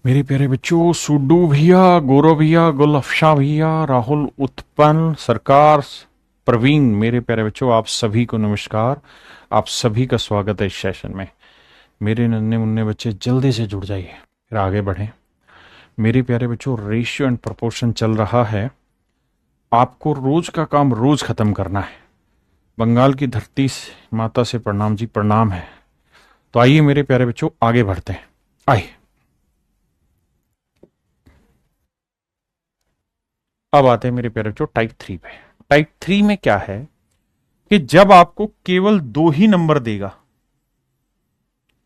मेरे प्यारे बच्चों, सुड्डू भैया, गौरव भैया, गुल अफशा भैया, राहुल उत्पन्न सरकार, प्रवीण, मेरे प्यारे बच्चों, आप सभी को नमस्कार। आप सभी का स्वागत है इस सेशन में। मेरे नन्हे मुन्ने बच्चे जल्दी से जुड़ जाइए, फिर आगे बढ़ें। मेरे प्यारे बच्चों, रेशियो एंड प्रोपोर्शन चल रहा है। आपको रोज का काम रोज खत्म करना है। बंगाल की धरती से माता से प्रणाम जी, प्रणाम है। तो आइए मेरे प्यारे बच्चों, आगे बढ़ते हैं। आइए, अब आते हैं मेरे प्यारे बच्चों टाइप 3 पे। टाइप 3 में क्या है कि जब आपको केवल दो ही नंबर देगा,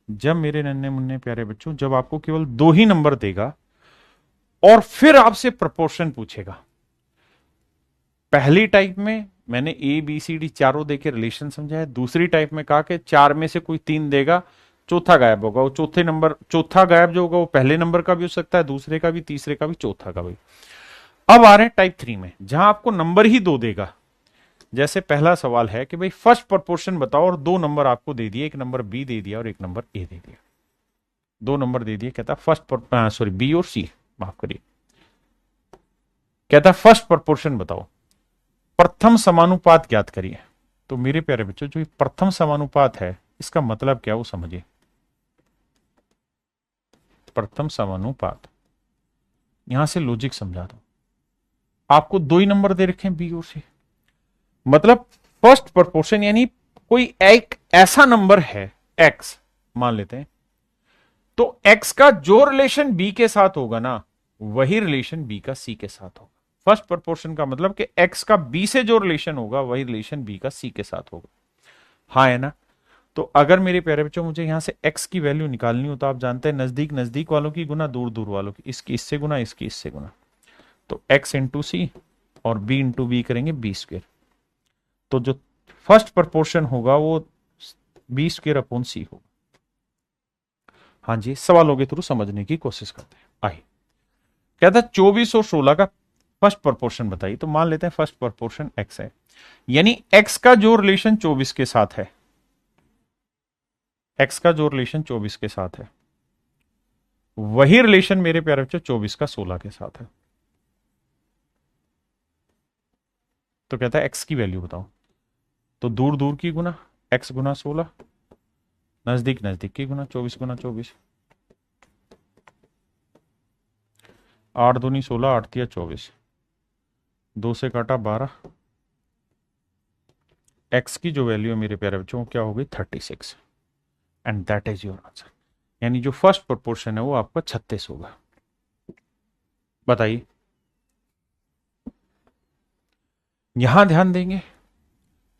जब मेरे नन्हे मुन्ने प्यारे बच्चों, जब आपको केवल दो ही नंबर देगा और फिर आपसे प्रपोर्शन पूछेगा। पहली टाइप में मैंने ए बी सी डी चारों देके रिलेशन समझाया। दूसरी टाइप में कहा कि चार में से कोई तीन देगा, चौथा गायब होगा। वो चौथे नंबर, चौथा गायब जो होगा वो पहले नंबर का भी हो सकता है, दूसरे का भी, तीसरे का भी, चौथा का भी। अब आ रहे हैं टाइप 3 में, जहां आपको नंबर ही दो देगा। जैसे पहला सवाल है कि भाई फर्स्ट प्रोपोर्शन बताओ, और दो नंबर आपको दे दिए, एक नंबर बी दे दिया और एक नंबर ए दे दिया। दो नंबर दे दिए, कहता फर्स्ट, सॉरी बी और सी, माफ करिए, कहता फर्स्ट प्रोपोर्शन बताओ, प्रथम समानुपात ज्ञात करिए। तो मेरे प्यारे बच्चों, जो ये प्रथम समानुपात है, इसका मतलब क्या वो समझिए। प्रथम समानुपात, यहां से लॉजिक समझा दो। आपको दो ही नंबर दे रखे हैं, बी और सी। मतलब फर्स्ट प्रोपोर्शन यानी कोई एक ऐसा नंबर है, एक्स मान लेते हैं, तो एक्स का जो रिलेशन बी के साथ होगा ना, वही रिलेशन बी का सी के साथ होगा। फर्स्ट प्रोपोर्शन का मतलब कि एक्स का बी से जो रिलेशन होगा, वही रिलेशन बी का सी के साथ होगा। हाँ है ना? तो अगर मेरे प्यारे बच्चों मुझे यहां से एक्स की वैल्यू निकालनी हो, तो आप जानते हैं नजदीक नजदीक वालों की गुना दूर दूर वालों की, इसकी इससे गुना, इसकी इससे गुना। तो एक्स इंटू सी और बी इंटू बी करेंगे बी स्क्वेयर। तो जो फर्स्ट प्रोपोर्शन होगा वो बी स्क्वेयर अपॉन सी होगा। हाँ जी, सवालों के थ्रू समझने की कोशिश करते हैं। आइए, कहता है 24 और 16 का फर्स्ट प्रोपोर्शन बताइए। तो मान लेते हैं फर्स्ट प्रोपोर्शन एक्स है, यानी एक्स का जो रिलेशन 24 के साथ है, एक्स का जो रिलेशन 24 के साथ है, वही रिलेशन मेरे प्यारे बच्चों 24 का 16 के साथ है। तो कहता है एक्स की वैल्यू बताओ। तो दूर दूर की गुना, एक्स गुना 16, नजदीक नजदीक की गुना, 24 गुना 24। 8 दूनी 16, 8 तिया 24, दो से काटा 12। एक्स की जो वैल्यू है मेरे प्यारे बच्चों क्या होगी, 36। And that is your answer. यानी जो फर्स्ट प्रोपोर्शन है वो आपका 36 होगा। बताइए, यहां ध्यान देंगे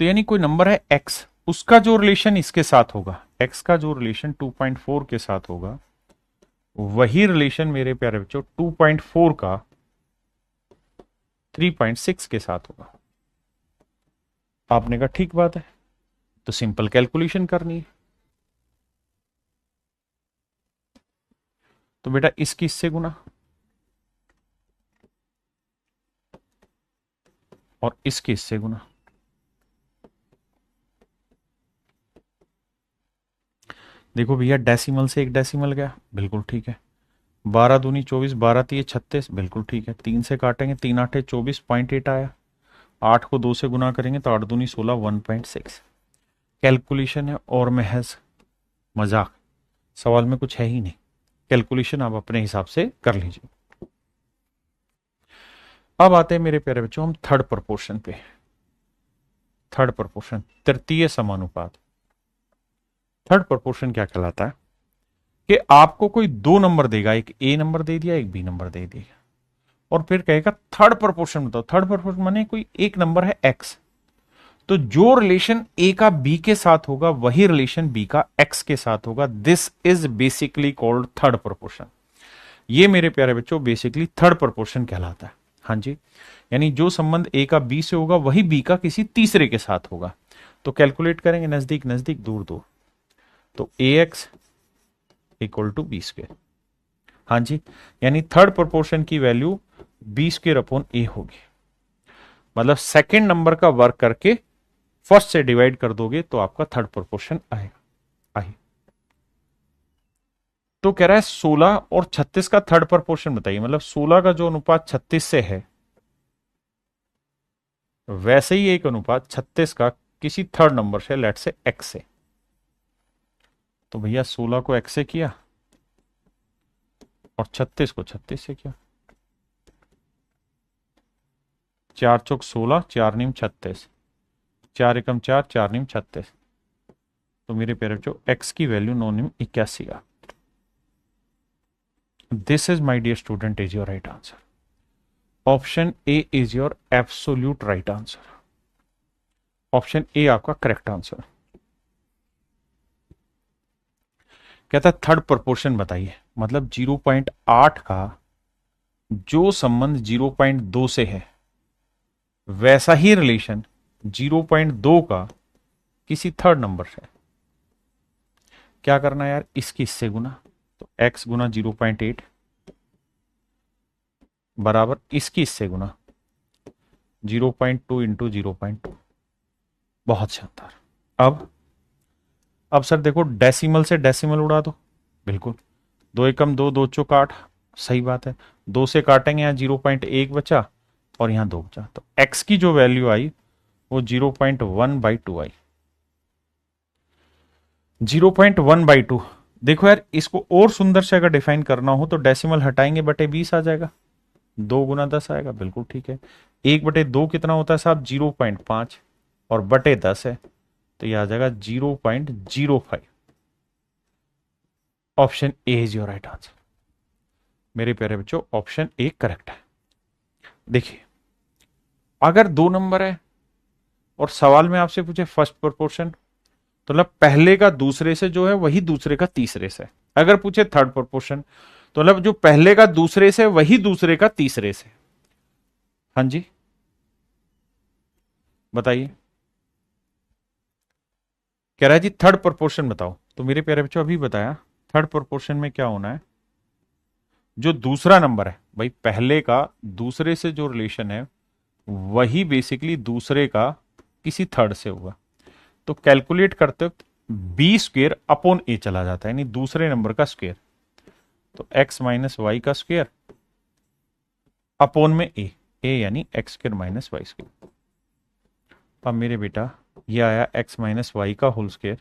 तो यानी कोई नंबर है एक्स, उसका जो रिलेशन इसके साथ होगा, एक्स का जो रिलेशन 2.4 के साथ होगा, वही रिलेशन मेरे प्यारे बच्चों 2.4 का 3.6 के साथ होगा। आपने कहा ठीक बात है, तो सिंपल कैलकुलेशन करनी है। तो बेटा इसकी इससे गुना और इसकी इससे गुना। देखो भैया, डेसिमल से एक डेसिमल गया, बिल्कुल ठीक है। 12 दूनी 24, 12 तिये 36, बिल्कुल ठीक है। तीन से काटेंगे, 3 आठे 24, 0.8 आया। 8 को 2 से गुना करेंगे तो 8 दूनी 16, 1.6। कैलकुलेशन है और महज मजाक, सवाल में कुछ है ही नहीं। कैलकुलेशन आप अपने हिसाब से कर लीजिए। अब आते हैं मेरे प्यारे बच्चों हम थर्ड प्रोपोर्शन पे। थर्ड प्रोपोर्शन, तृतीय समानुपात। थर्ड प्रोपोर्शन क्या कहलाता है कि आपको कोई दो नंबर देगा, एक ए नंबर दे दिया, एक बी नंबर दे दिया, और फिर कहेगा थर्ड प्रोपोर्शन बताओ। थर्ड प्रोपोर्शन माने कोई एक नंबर है एक्स, तो जो रिलेशन ए का बी के साथ होगा, वही रिलेशन बी का एक्स के साथ होगा। This is basically called third proportion. ये मेरे प्यारे बच्चों बेसिकली थर्ड प्रोपोर्शन कहलाता है। हाँ जी, यानी जो संबंध ए का बी से होगा, वही बी का किसी तीसरे के साथ होगा। तो कैलकुलेट करेंगे, नजदीक नजदीक दूर दूर। तो A X equal to B square. हाँ जी, यानी थर्ड प्रोपोर्शन की value B square upon A होगी। मतलब सेकेंड नंबर का वर्क करके फर्स्ट से डिवाइड कर दोगे तो आपका थर्ड प्रोपोर्शन आएगा। आइए, तो कह रहा है 16 और 36 का थर्ड प्रपोर्शन बताइए, मतलब 16 का जो अनुपात 36 से है वैसे ही एक अनुपात 36 का किसी थर्ड नंबर से, लेट से एक्स से। तो भैया 16 को एक्स से किया और 36 को 36 से किया। 4 चौक 16, 4 नीम 36, 4 एकम 4, 4 नीम 36। तो मेरे प्यारे बच्चों एक्स की वैल्यू 9 नीम 81 आ। This is my dear student is your right answer. Option A is your absolute right answer. Option A आपका करेक्ट आंसर। कहता है थर्ड प्रोपोर्शन बताइए, मतलब 0.8 का जो संबंध 0.2 से है वैसा ही रिलेशन 0.2 का किसी थर्ड नंबर से। क्या करना है यार, इसकी इससे गुना, तो x गुना 0.8 बराबर इसकी इससे गुना 0.2 इंटू 0.2। बहुत शानदार। अब सर देखो डेसिमल से डेसिमल उड़ा दो, बिल्कुल। 2 एकम 2, 2 चौक 8, सही बात है। 2 से काटेंगे, यहाँ 0.1 बचा और यहाँ 2 बचा, तो x की जो वैल्यू आई वो 0.1/2 आई। 0.1/2। देखो यार इसको और सुंदर से अगर डिफाइन करना हो तो डेसिमल हटाएंगे, बटे 20 आ जाएगा, 2 गुना 10 आएगा, बिल्कुल ठीक है। 1/2 कितना होता है साहब, 0.5 और बटे 10 है, तो यह आ जाएगा 0.05। Option A is your right answer. मेरे प्यारे बच्चों ऑप्शन ए करेक्ट है। देखिए अगर 2 नंबर है और सवाल में आपसे पूछे फर्स्ट प्रोपोर्शन, तो मतलब पहले का दूसरे से जो है वही दूसरे का तीसरे से। अगर पूछे थर्ड प्रोपोर्शन तो मतलब जो पहले का दूसरे से वही दूसरे का तीसरे से। हाँ जी बताइए। कह रहा है जी थर्ड प्रोपोर्शन बताओ, तो मेरे प्यारे बच्चों अभी बताया थर्ड प्रोपोर्शन में क्या होना है, जो दूसरा नंबर है भाई पहले का दूसरे से जो रिलेशन है वही बेसिकली दूसरे का किसी थर्ड से होगा। तो कैलकुलेट करते वक्त बी स्क्वेयर अपॉन ए चला जाता है, यानी दूसरे नंबर का स्क्वेयर। तो एक्स माइनस वाई का स्क्वेयर अपॉन में ए यानी x square minus y square. अब मेरे बेटा ये आया एक्स माइनस वाई का होल स्क्वेयर,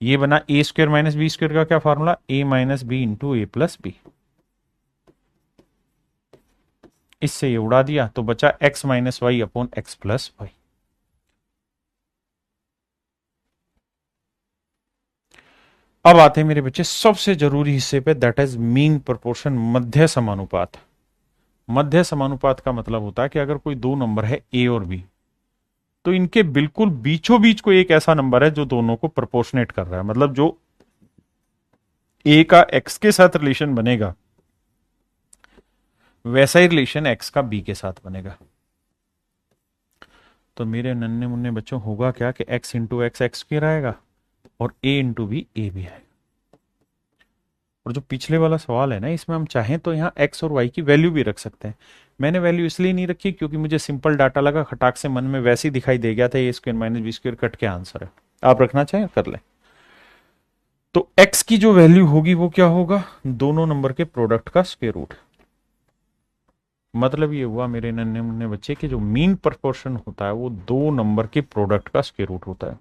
ये बना a square minus b square का क्या formula, a minus b into a plus b. इससे ये उड़ा दिया तो बचा x minus y upon x plus y. अब आते हैं मेरे बच्चे सबसे जरूरी हिस्से पे, दैट इज मीन प्रोपोर्शन, मध्य समानुपात। मध्य समानुपात का मतलब होता है कि अगर कोई दो नंबर है ए और बी, तो इनके बिल्कुल बीचों बीच कोई एक ऐसा नंबर है जो दोनों को प्रोपोर्शनेट कर रहा है, मतलब जो ए का एक्स के साथ रिलेशन बनेगा वैसा ही रिलेशन एक्स का बी के साथ बनेगा। तो मेरे नन्हे मुन्ने बच्चों होगा क्या कि x into x x square आएगा और ए इंटू बी ए भी आएगा। और जो पिछले वाला सवाल है ना, इसमें हम चाहें तो यहाँ एक्स और वाई की वैल्यू भी रख सकते हैं। मैंने वैल्यू इसलिए नहीं रखी क्योंकि मुझे सिंपल डाटा लगा, खटाक से मन में वैसे ही दिखाई दे गया था A square minus B square cut के आंसर है। आप रखना चाहें कर लें। तो एक्स की जो वैल्यू होगी वो क्या होगा, दोनों नंबर के प्रोडक्ट का स्क्वायर रूट। मतलब ये हुआ मेरे नन्हे मुन्ने बच्चे कि जो मीन प्रोपोर्शन होता है वो दो नंबर के प्रोडक्ट का स्क्वायर रूट होता है,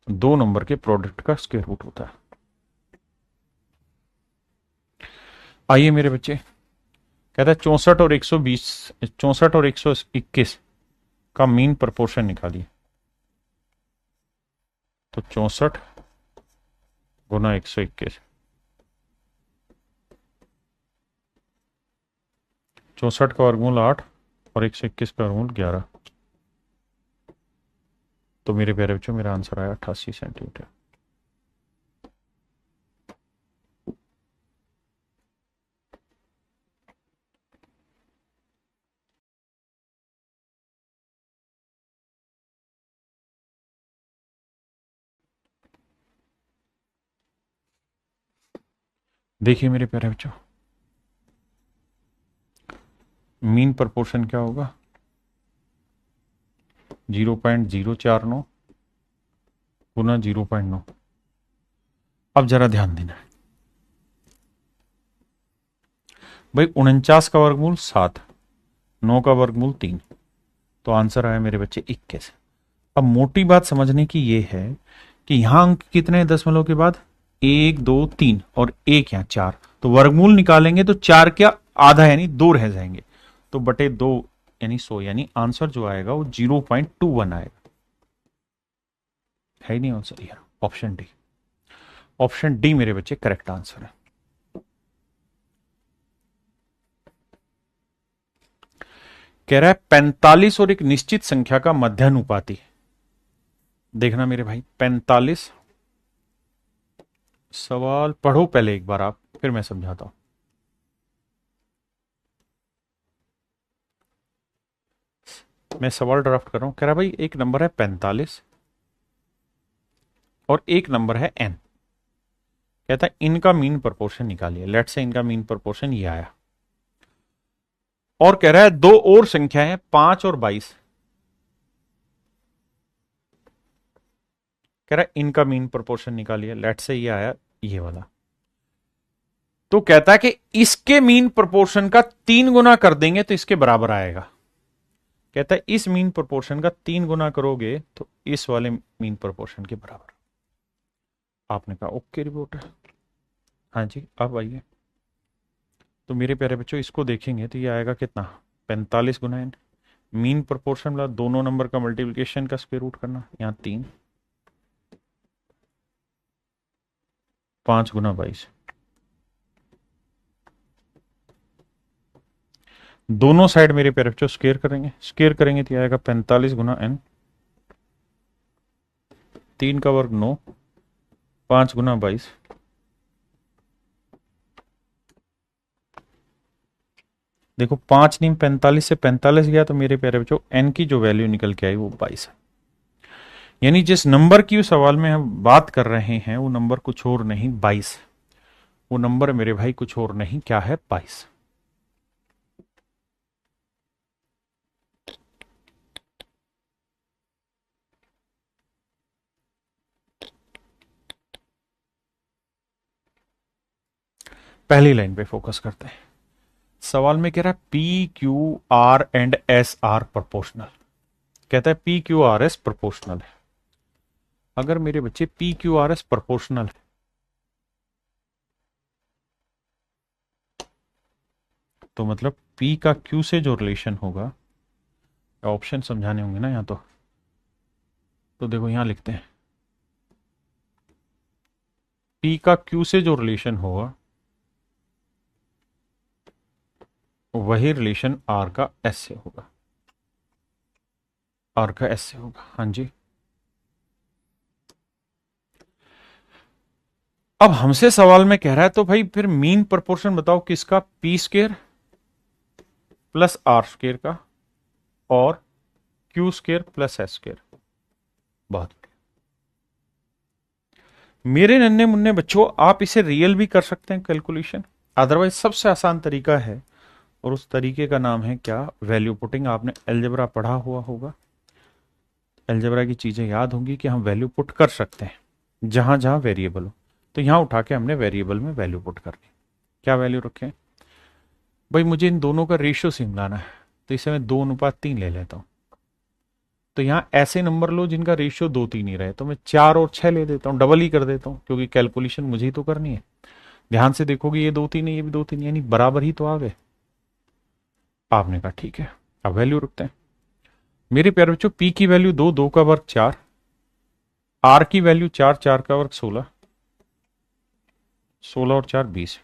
दो नंबर के प्रोडक्ट का स्क्वायर रूट होता है। आइए मेरे बच्चे, कहता है 64 और 120, 64 और 121 का मीन प्रोपोर्शन निकालिए। तो 64 गुना 121, 64 का वर्गमूल 8 और 121 का वर्गमूल 11। तो मेरे प्यारे बच्चों मेरा आंसर आया 88 सेंटीमीटर। देखिए मेरे प्यारे बच्चों मीन प्रोपोर्शन क्या होगा, 0.049 गुना 0.9 अब जरा ध्यान देना है भाई, 49 का वर्गमूल 7, 9 का वर्गमूल 3, तो आंसर आया मेरे बच्चे 21। अब मोटी बात समझने की ये है कि यहां अंक कितने हैं दशमलव के बाद, 1 2 3 और एक यहां 4, तो वर्गमूल निकालेंगे तो 4 क्या आधा यानी 2 रह जाएंगे, तो बटे 2 यानी 100, यानी आंसर जो आएगा वो 0.21 आएगा। है ही नहीं आंसर यार, ऑप्शन डी। ऑप्शन डी मेरे बच्चे करेक्ट आंसर है। कह रहा है 45 और एक निश्चित संख्या का मध्यानुपाती। देखना मेरे भाई 45, सवाल पढ़ो पहले एक बार आप, फिर मैं समझाता हूं। मैं सवाल ड्राफ्ट कर रहा हूं। कह रहा भाई एक नंबर है 45 और एक नंबर है n। कहता है इनका मीन प्रोपोर्शन निकालिए। लेट से इनका मीन प्रोपोर्शन ये आया, और कह रहा है दो और संख्या है 5 और 22। कह रहा है इनका मीन प्रोपोर्शन निकालिए। लेट से ये आया ये वाला, तो कहता है कि इसके मीन प्रोपोर्शन का 3 गुना कर देंगे तो इसके बराबर आएगा। कहता है इस मीन प्रोपोर्शन का 3 गुना करोगे तो इस वाले मीन प्रोपोर्शन के बराबर। आपने कहा ओके रिपोर्ट है। हाँ जी, अब आइए। तो मेरे प्यारे बच्चों इसको देखेंगे तो ये आएगा कितना, 45 गुना n। मीन प्रोपोर्शन मतलब दोनों नंबर का मल्टीप्लिकेशन का स्क्वायर रूट करना, यहां 3, 5 गुना 22। दोनों साइड मेरे प्यारे बच्चों स्क्वायर करेंगे, स्क्वायर करेंगे तो आएगा 45 गुना n, 3 का वर्ग 9, 5 गुना 22। देखो 5 नीम 45 से 45 गया तो मेरे प्यारे बच्चों n की जो वैल्यू निकल के आई वो 22 है। यानी जिस नंबर की उस सवाल में हम बात कर रहे हैं वो नंबर कुछ और नहीं 22। वो नंबर मेरे भाई कुछ और नहीं, क्या है, 22। पहली लाइन पे फोकस करते हैं। सवाल में कह रहा है P Q R and S R proportional. कहता है P Q R S proportional है। अगर मेरे बच्चे P Q R S proportional है तो मतलब पी का क्यू से जो रिलेशन होगा, ऑप्शन समझाने होंगे ना यहां तो देखो यहां लिखते हैं पी का क्यू से जो रिलेशन होगा वही रिलेशन आर का एस से होगा, आर का एस से होगा। हाँ जी, अब हमसे सवाल में कह रहा है तो भाई फिर मीन प्रोपोर्शन बताओ किसका, p square plus r square का और q square plus s square. बहुत मेरे नन्हे मुन्ने बच्चों, आप इसे रियल भी कर सकते हैं कैलकुलेशन, अदरवाइज सबसे आसान तरीका है और उस तरीके का नाम है क्या, वैल्यू पुटिंग। आपने अलजेब्रा पढ़ा हुआ होगा, अलजेब्रा की चीजें याद होंगी कि हम वैल्यू पुट कर सकते हैं जहां जहां वेरिएबल हो। तो यहां उठा के हमने वेरिएबल में वैल्यू पुट कर ली। क्या वैल्यू रखें भाई, मुझे इन दोनों का रेशियो सेम लाना है तो इसे मैं 2:3 ले लेता हूं। तो यहां ऐसे नंबर लो जिनका रेशियो 2-3 ही रहे, तो मैं 4 और 6 ले देता हूं, डबल ही कर देता हूं क्योंकि कैलकुलेशन मुझे ही तो करनी है। ध्यान से देखोगे ये 2-3 है, ये भी 2-3, यानी बराबर ही तो आ गए। आपने कहा ठीक है, अब वैल्यू रखते हैं। मेरे प्यारे बच्चों पी की वैल्यू 2, 2 का वर्ग 4, आर की वैल्यू 4, 4 का वर्ग 16, 16 और 4 20।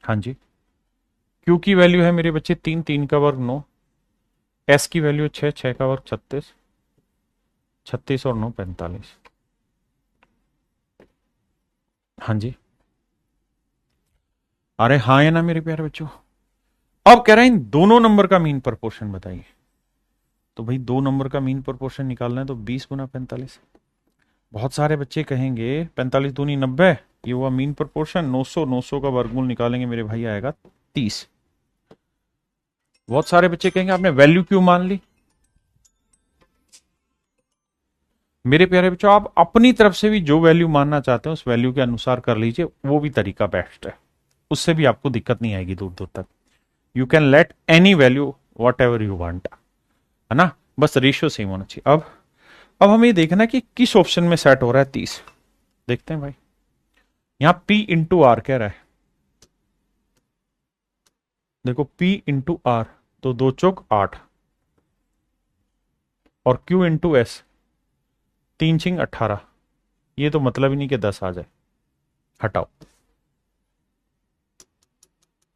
हाँ जी, क्यू की वैल्यू है मेरे बच्चे 3, 3 का वर्ग 9, एस की वैल्यू 6, 6 का वर्ग 36, 36 और 9 45। हाँ जी, अरे हाँ है ना मेरे प्यारे बच्चों। अब कह रहे हैं इन दोनों नंबर का मीन प्रोपोर्शन बताइए। तो भाई दो नंबर का मीन प्रोपोर्शन निकालना है तो 20 गुना 45। बहुत सारे बच्चे कहेंगे 45 दूनी 90, ये हुआ मीन प्रोपोर्शन। 900, 900 का वर्गमूल निकालेंगे मेरे भाई आएगा 30। बहुत सारे बच्चे कहेंगे आपने वैल्यू क्यों मान ली, मेरे प्यारे बच्चों, आप अपनी तरफ से भी जो वैल्यू मानना चाहते हैं उस वैल्यू के अनुसार कर लीजिए, वो भी तरीका बेस्ट है, उससे भी आपको दिक्कत नहीं आएगी दूर दूर तक। You can let any value what ever you want, है ना, बस रेशियो सेम होना चाहिए। अब हमें ये देखना कि किस ऑप्शन में सेट हो रहा है 30। देखते हैं भाई, यहां P इंटू आर कह रहा है, देखो P इंटू आर, तो 2 चौक 8, और Q इंटू एस, 3 6 18। ये तो मतलब ही नहीं कि 10 आ जाए, हटाओ,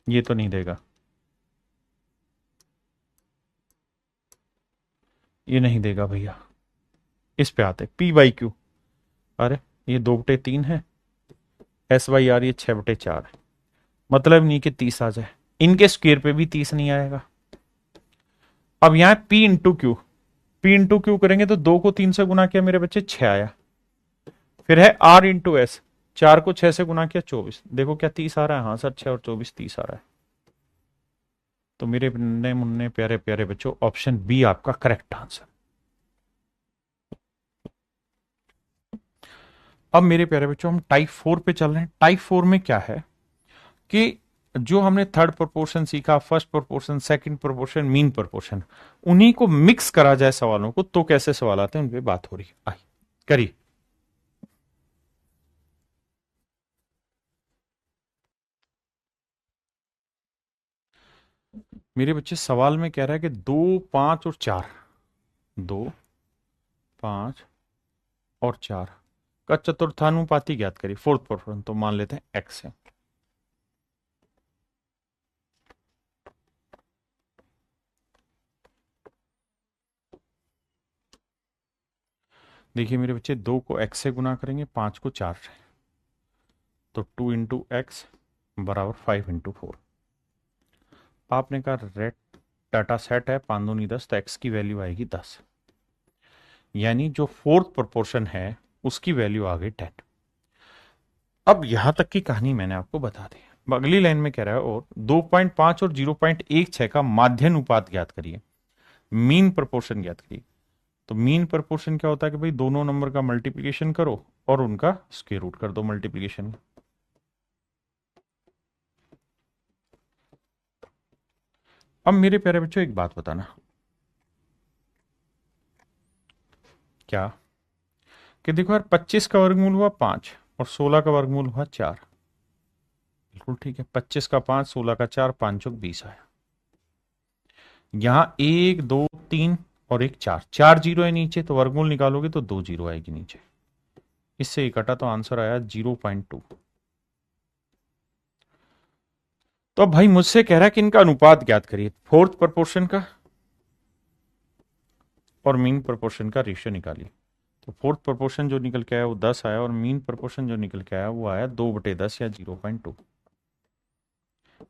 ये तो नहीं देगा, ये नहीं देगा भैया। इस पे आते P बाई क्यू, अरे ये 2/3 है, एस बाई आर ये 6/4 है, मतलब नहीं कि 30 आ जाए, इनके स्क्वायर पे भी 30 नहीं आएगा। अब यहां P into Q, P into Q करेंगे तो 2 को 3 से गुना किया मेरे बच्चे 6 आया। फिर है R इंटू एस, 4 को 6 से गुना किया 24, देखो क्या 30 आ रहा है, हाँ सर 6 और 24 30 आ रहा है। तो मेरे नन्हे मुन्ने प्यारे प्यारे बच्चों, ऑप्शन बी आपका करेक्ट आंसर। अब मेरे प्यारे बच्चों हम टाइप 4 पे चल रहे हैं। टाइप 4 में क्या है कि जो हमने थर्ड प्रोपोर्शन सीखा, first proportion, second proportion, mean proportion, उन्हीं को मिक्स करा जाए सवालों को तो कैसे सवाल आते हैं उन पे बात हो रही है। आई करिए। मेरे बच्चे सवाल में कह रहा है कि 2 5 और 4, 2 5 और 4 का चतुर्थानुपाती ज्ञात करिए, फोर्थ प्रोपोर्शन, तो मान लेते हैं एक्स है। देखिए मेरे बच्चे, 2 को x से गुना करेंगे, 5 को 4 से, तो 2 इंटू एक्स बराबर 5 इंटू 4। आपने कहा रेड डाटा सेट है, 5 दूनी 10, तो x की वैल्यू आएगी 10, यानी जो फोर्थ प्रोपोर्शन है उसकी वैल्यू आ गई 10। अब यहां तक की कहानी मैंने आपको बता दी। अब अगली लाइन में कह रहा है और 2.5 और 0.16 का माध्यानुपात ज्ञात करिए, मीन प्रोपोर्शन ज्ञात करिए। तो मीन प्रोपोर्शन क्या होता है कि भाई दोनों नंबर का मल्टीप्लीकेशन करो और उनका स्क्वायर रूट कर दो मल्टीप्लीकेशन। अब मेरे प्यारे बच्चों एक बात बताना, क्या कि देखो यार, 25 का वर्गमूल हुआ 5 और 16 का वर्गमूल हुआ 4, बिल्कुल ठीक है, 25 का 5, 16 का 4, 5 चौक 20 आया। यहां 1 2 3 और एक 4, 4 जीरो है नीचे, तो वर्गमूल निकालोगे तो 2 जीरो आएगी नीचे, इससे एक कटा, तो आंसर आया 0.2। तो अब भाई मुझसे कह रहा है कि इनका अनुपात ज्ञात करिए, फोर्थ प्रोपोर्शन का और मीन प्रोपोर्शन का रेशियो निकालिए। तो फोर्थ प्रोपोर्शन जो निकल के आया वो 10 आया, और मीन प्रोपोर्शन जो निकल के आया वो आया 2/10 या 0.2।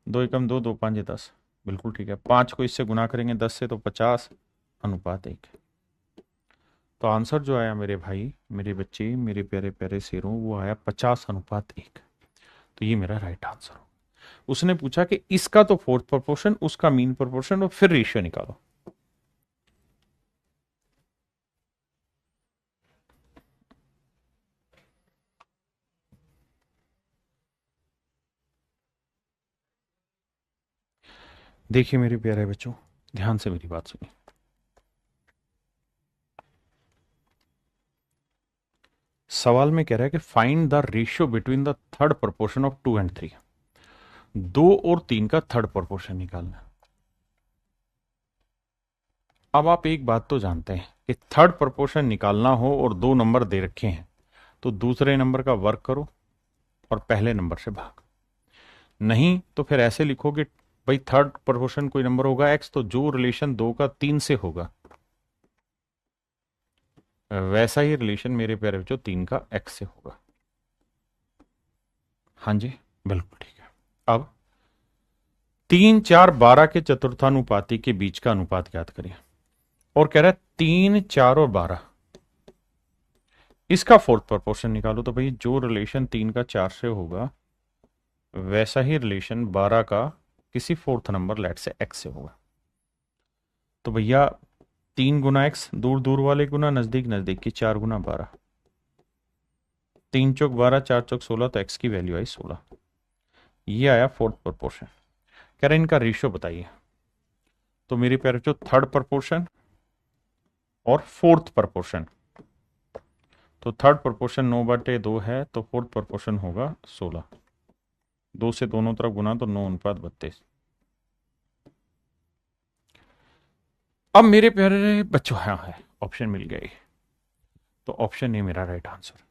2 एकम 2, 2 5 10, बिल्कुल ठीक है। 5 को इससे गुना करेंगे 10 से, तो 50 अनुपात 1। तो आंसर जो आया मेरे भाई, मेरे बच्चे, मेरे प्यारे प्यारे शेरों, वो आया 50 अनुपात 1। तो ये मेरा राइट आंसर हो। उसने पूछा कि इसका तो फोर्थ प्रोपोर्शन, उसका मीन प्रोपोर्शन, और फिर रेशियो निकालो। देखिए मेरे प्यारे बच्चों, ध्यान से मेरी बात सुनिए। सवाल में कह रहा है कि find the ratio between the third proportion of 2 and 3। 2 और 3 का थर्ड प्रोपोर्शन निकालना। अब आप एक बात तो जानते हैं कि थर्ड प्रोपोर्शन निकालना हो और 2 नंबर दे रखे हैं, तो दूसरे नंबर का वर्ग करो और पहले नंबर से भाग। नहीं तो फिर ऐसे लिखोगे, भाई थर्ड प्रोपोर्शन कोई नंबर होगा x, तो जो रिलेशन 2 का 3 से होगा वैसा ही रिलेशन मेरे प्यारे बच्चों 3 का x से होगा। हाँ जी, बिल्कुल ठीक है। अब 3 4 12 के चतुर्थानुपाती के बीच का अनुपात ज्ञात करिए, और कह रहा है 3 4 और 12, इसका फोर्थ प्रोपोर्शन निकालो। तो भाई जो रिलेशन 3 का 4 से होगा वैसा ही रिलेशन 12 का किसी फोर्थ नंबर लेट से x से होगा। तो भैया 3 गुना एक्स, दूर दूर वाले गुना नजदीक नजदीक की, 4 गुना 12, 3 चौक 12, 4 चौक 16, तो एक्स की वैल्यू आई 16। ये आया फोर्थ प्रोपोर्शन। कह रहे इनका रेशियो बताइए। तो मेरे प्यारे बच्चों थर्ड प्रोपोर्शन और फोर्थ प्रोपोर्शन, तो थर्ड प्रोपोर्शन 9/2 है, तो फोर्थ प्रोपोर्शन होगा 16। 2 से दोनों तरफ गुना तो 9:32। अब मेरे प्यारे बच्चों हाँ है ऑप्शन मिल गई, तो ऑप्शन ए मेरा राइट आंसर।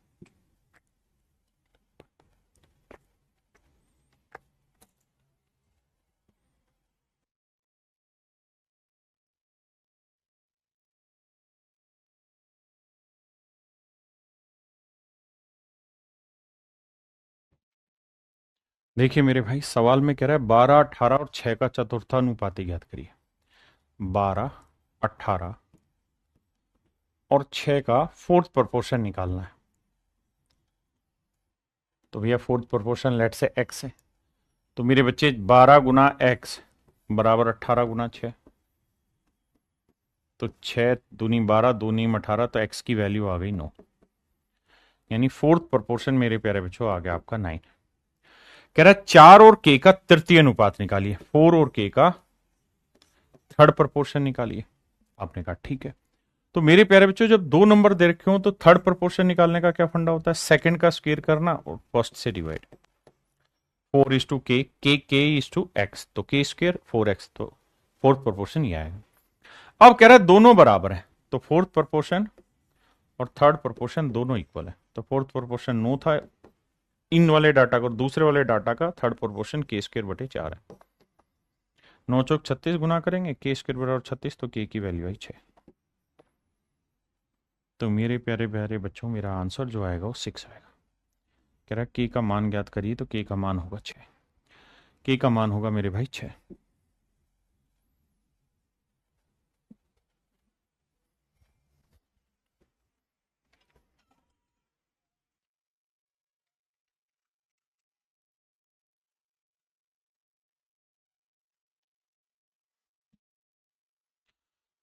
देखिए मेरे भाई सवाल में कह रहा है 12, 18 और 6 का चतुर्थानुपाती ज्ञात करिए। 12, 18 और 6 का फोर्थ प्रोपोर्शन निकालना है। तो भैया फोर्थ प्रोपोर्शन लेट से एक्स है, तो मेरे बच्चे 12 गुना एक्स बराबर 18 गुना 6, तो 6 दूनी 12, दूनी 18, तो एक्स की वैल्यू आ गई 9। यानी फोर्थ प्रोपोर्शन मेरे प्यारे बच्चों आ गया आपका 9। कह रहा है 4 और के का तृतीय अनुपात निकालिए। 4 और के का थर्ड प्रोपोर्शन निकालिए। आपने कहा ठीक है। तो मेरे प्यारे बच्चों जब 2 नंबर दे रखे हो तो थर्ड प्रोपोर्शन निकालने का क्या फंडा होता है, सेकंड का स्क्वायर करना और फर्स्ट से divide. 4:k, k is to x, तो k स्क्वायर 4x, तो फोर्थ प्रोपोर्शन ये आएगा। अब कह रहा है दोनों बराबर है, तो फोर्थ प्रोपोर्शन और थर्ड प्रोपोर्शन दोनों इक्वल है, तो फोर्थ प्रोपोर्शन 9 था इन वाले डाटा का, और दूसरे वाले डाटा का थर्ड प्रोपोर्शन k स्क्वायर बटे 4 है। 9 चौक 36 गुना करेंगे, k स्क्वायर बराबर 36, तो k की वैल्यू आई 6। तो मेरे प्यारे प्यारे बच्चों मेरा आंसर जो आएगा वो 6 आएगा। कह रहा है k का मान ज्ञात करिए, तो k का मान होगा 6। k का मान होगा मेरे भाई 6।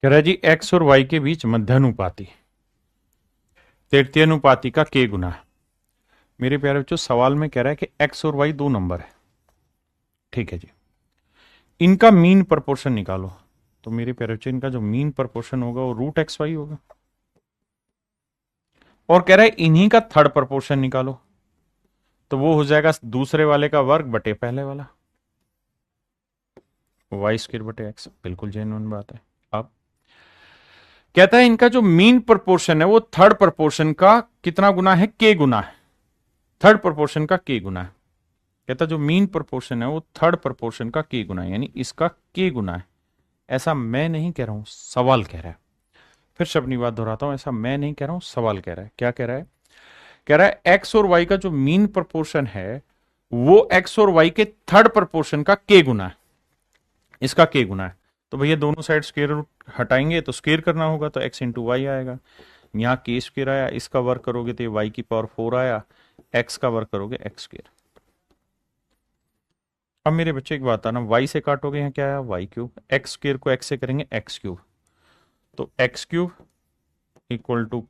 कह रहा है जी x और y के बीच मध्यानुपाती तृतीयानुपाती का k गुना है। मेरे प्यारे बच्चों सवाल में कह रहा है कि x और y 2 नंबर है, ठीक है जी, इनका मीन प्रोपोर्शन निकालो। तो मेरे प्यारे बच्चों इनका जो मीन प्रोपोर्शन होगा वो √xy होगा, और कह रहा है इन्हीं का थर्ड प्रोपोर्शन निकालो, तो वो हो जाएगा दूसरे वाले का वर्ग बटे पहले वाला, वाई स्क्वायर बटे एक्स। बिल्कुल जेन्युइन बात है। अब कहता है इनका जो मीन प्रोपोर्शन है वो थर्ड प्रोपोर्शन का कितना गुना है, के गुना है। थर्ड प्रोपोर्शन का के गुना है। कहता जो मीन प्रोपोर्शन है वो थर्ड प्रोपोर्शन का के गुना है, यानी इसका के गुना है। ऐसा मैं नहीं कह रहा हूं, सवाल कह रहा है। फिर से अपनी बात दोहराता हूं, ऐसा मैं नहीं कह रहा हूं, सवाल कह रहा है। क्या कह रहा है, कह रहा है एक्स और वाई का जो मीन प्रोपोर्शन है वो एक्स और वाई के थर्ड प्रोपोर्शन का के गुना है, इसका के गुना है। तो भैया दोनों साइड स्क्वायर रूट हटाएंगे तो स्क्वायर करना होगा, तो एक्स इंटू वाई आएगा। यहाँ के स्क्वायर आया, इसका वर्ग करोगे तो वाई की पावर 4 आया, एक्स का वर्ग करोगे एक्स स्क्वायर। अब मेरे बच्चे एक बात आना, वाई से काटोगे यहाँ क्या आया, वाई क्यूब। एक्स स्क्वायर को एक्स से करेंगे एक्स क्यूब, तो एक्स क्यूब इक्वल टू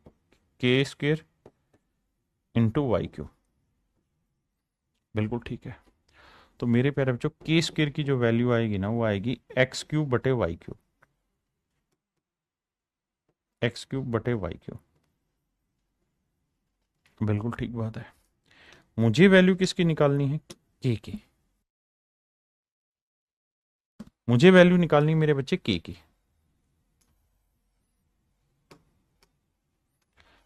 के स्क्वायर इंटू वाई क्यूब। बिल्कुल ठीक है। तो मेरे प्यारे बच्चों के स्क्वायर की जो वैल्यू आएगी ना वो आएगी एक्स क्यूब बटे वाई क्यूब, एक्स क्यूब बटे वाई क्यूब। बिल्कुल ठीक बात है। मुझे वैल्यू किसकी निकालनी है, के की। मुझे वैल्यू निकालनी मेरे बच्चे के की।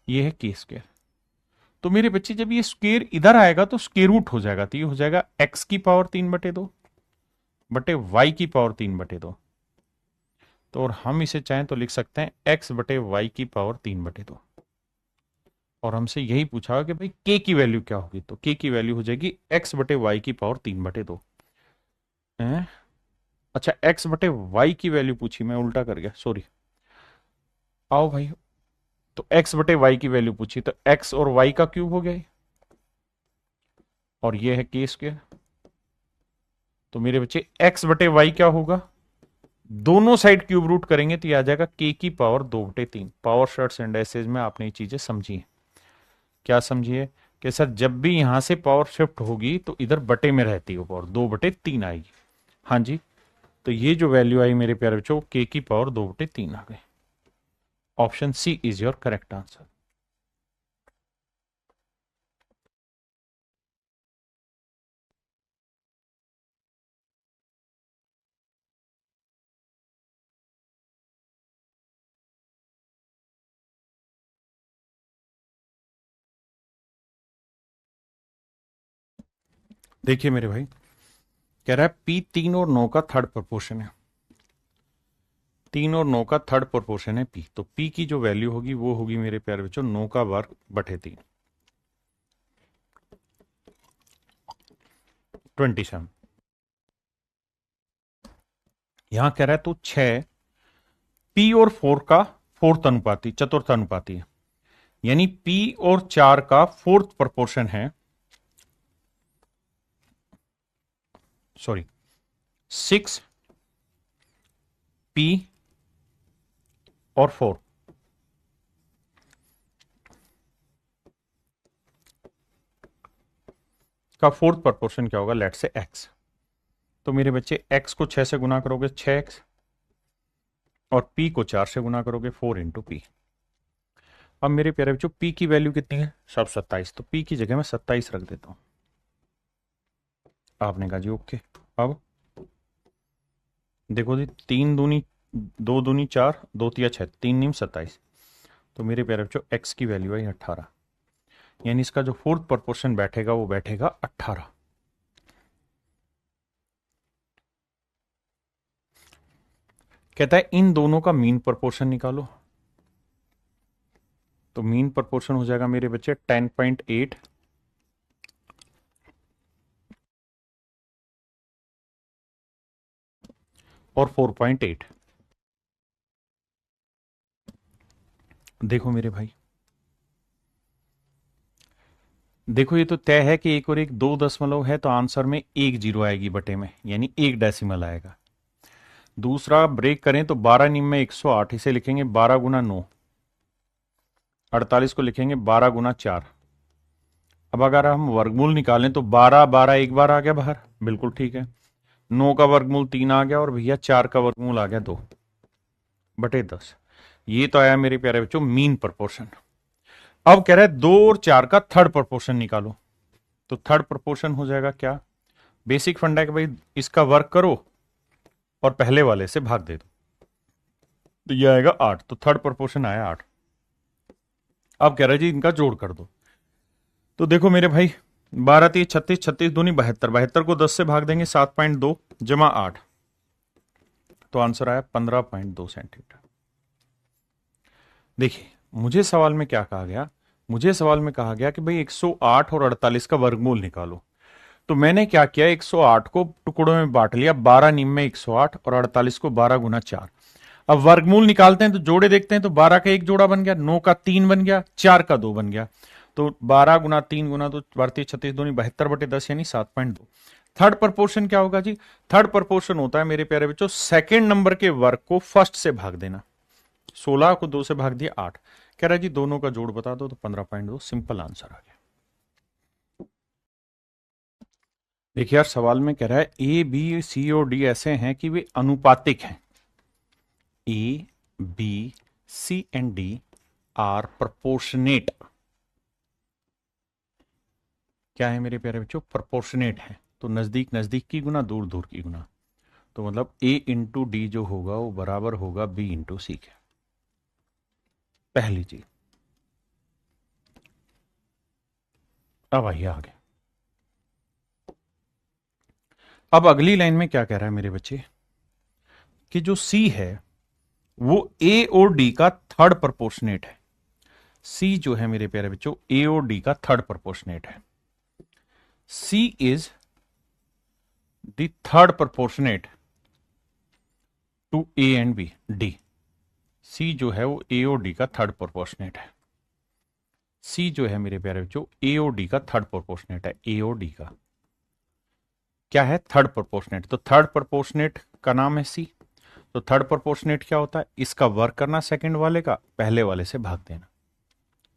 ये है के स्क्वायर। तो मेरे बच्चे जब ये स्क्वायर इधर आएगा तो स्क्वायर रूट हो जाएगा, तो ये हो जाएगा एक्स की पावर 3/2 बटे वाई की पावर 3/2। तो और हम इसे चाहें तो लिख सकते हैं एक्स बटे वाई की पावर 3/2। और हमसे यही पूछा कि भाई के की वैल्यू क्या होगी, तो के की वैल्यू हो जाएगी एक्स बटे वाई की पावर 3/2। अच्छा एक्स बटे वाई की वैल्यू पूछी, मैं उल्टा कर गया, सॉरी। आओ भाई, तो एक्स बटे वाई की वैल्यू पूछी, तो एक्स और वाई का क्यूब हो गया, और ये है के स्क्वायर। तो मेरे बच्चे एक्स बटे वाई क्या होगा, दोनों साइड क्यूब रूट करेंगे तो ये आ जाएगा k की power 2/3। Power shorts and essays में आपने ये चीजें समझी है। क्या समझिए कि सर जब भी यहां से पावर शिफ्ट होगी तो इधर बटे में रहती है पावर 2/3 आएगी। हाँ जी, तो ये जो वैल्यू आई मेरे प्यारे बच्चों k की पावर 2/3 आ गई। Option C is your correct answer. देखिए मेरे भाई, कह रहा है P 3 और 9 का थर्ड प्रोपोर्शन है। 3 और 9 का थर्ड प्रोपोर्शन है P, तो P की जो वैल्यू होगी वो होगी मेरे प्यारे बच्चों 9 का वर्ग बटे 3, 27। यहां कह रहा है तो 6 P और 4 का फोर्थ अनुपाती, चतुर्थ अनुपाती है, यानी P और 4 का फोर्थ प्रोपोर्शन है, सॉरी 6 P और 4 का फोर्थ प्रोपोर्शन क्या होगा, लेट से x। तो मेरे बच्चे x को 6 से गुना करोगे 6x, और p को 4 से गुना करोगे 4 इंटू पी। अब मेरे प्यारे बच्चों p की वैल्यू कितनी है, सब 27, तो p की जगह मैं 27 रख देता हूं। आपने कहा जी ओके। अब देखो जी, 3 दूनी 2 दूनी 4, 2 तिया 6, 3 नीम 27, तो मेरे प्यारे बच्चों x की वैल्यू आई 18, यानी इसका जो फोर्थ प्रोपोर्शन बैठेगा वो बैठेगा 18। कहता है इन दोनों का मीन प्रोपोर्शन निकालो, तो मीन प्रोपोर्शन हो जाएगा मेरे बच्चे 10.8 और 4.8। देखो मेरे भाई, देखो ये तो तय है कि एक और एक 2 दशमलव है, तो आंसर में 1 जीरो आएगी बटे में, यानी 1 डेसिमल आएगा। दूसरा ब्रेक करें तो 12 निम में 108, इसे लिखेंगे 12 गुना 9, 48 को लिखेंगे 12 गुना 4। अब अगर हम वर्गमूल निकालें तो 12 12 एक बार आ गया बाहर, बिल्कुल ठीक है। 9 का वर्गमूल 3 आ गया, और भैया 4 का वर्गमूल आ गया 2 बटे 10। ये तो आया मेरे प्यारे बच्चों मीन प्रोपोर्शन। अब कह रहा है 2 और 4 का थर्ड प्रोपोर्शन निकालो, तो थर्ड प्रोपोर्शन हो जाएगा क्या, बेसिक फंडा है कि भाई इसका वर्ग करो और पहले वाले से भाग दे दो, तो ये आएगा 8, तो थर्ड प्रोपोर्शन आया 8। अब कह रहा है जी इनका जोड़ कर दो, तो देखो मेरे भाई 12 3 36, 36 दूनी 72, 72 को 10 से भाग देंगे 7.2 जमा 8, तो आंसर आया 15.2 सेंटीमीटर। देखिए मुझे सवाल में क्या कहा गया, मुझे सवाल में कहा गया कि भाई 108 और 48 का वर्गमूल निकालो, तो मैंने क्या किया, 108 को टुकड़ों में बांट लिया, 12 निम में 108 और 48 को 12 गुना 4। अब वर्गमूल निकालते हैं तो जोड़े देखते हैं, तो 12 का एक जोड़ा बन गया, 9 का 3 बन गया, 4 का 2 बन गया, तो 12 गुना 3 गुना तो 32 36 दूनी 72 बटे 10 यानी 7.2। थर्ड प्रोपोर्शन क्या होगा जी, थर्ड प्रोपोर्शन होता है मेरे प्यारे बच्चों सेकंड नंबर के वर्ग को फर्स्ट से भाग देना। 16 को 2 से भाग दिया 8, कह रहा है जी दोनों का जोड़ बता दो, तो 15.2 सिंपल आंसर आ गया। देखिए यार सवाल में कह रहा है ए बी सी और डी ऐसे हैं कि वे अनुपातिक हैं, a b c and d are proportionate. क्या है मेरे प्यारे बच्चों, प्रोपोर्शनेट है, तो नजदीक नजदीक की गुना दूर दूर की गुना, तो मतलब ए इंटू डी जो होगा वो बराबर होगा बी इंटू सी के। पहली चीज। अब आइए आगे, अब अगली लाइन में क्या कह रहा है मेरे बच्चे कि जो सी है वो ए और डी का थर्ड प्रोपोर्शनेट है। सी जो है मेरे प्यारे बच्चों ए और डी का थर्ड प्रोपोर्शनेट है। C is the third proportionate to A and B, D. C जो है वो ए और डी का थर्ड प्रोपोर्शनेट है। सी जो है मेरे प्यारे बच्चों ए और डी का थर्ड प्रोपोर्शनेट है। ए और डी का क्या है, थर्ड प्रोपोर्शनेट, तो थर्ड प्रोपोर्शनेट का नाम है सी। तो थर्ड प्रोपोर्शनेट क्या होता है, इसका वर्क करना सेकंड वाले का, पहले वाले से भाग देना।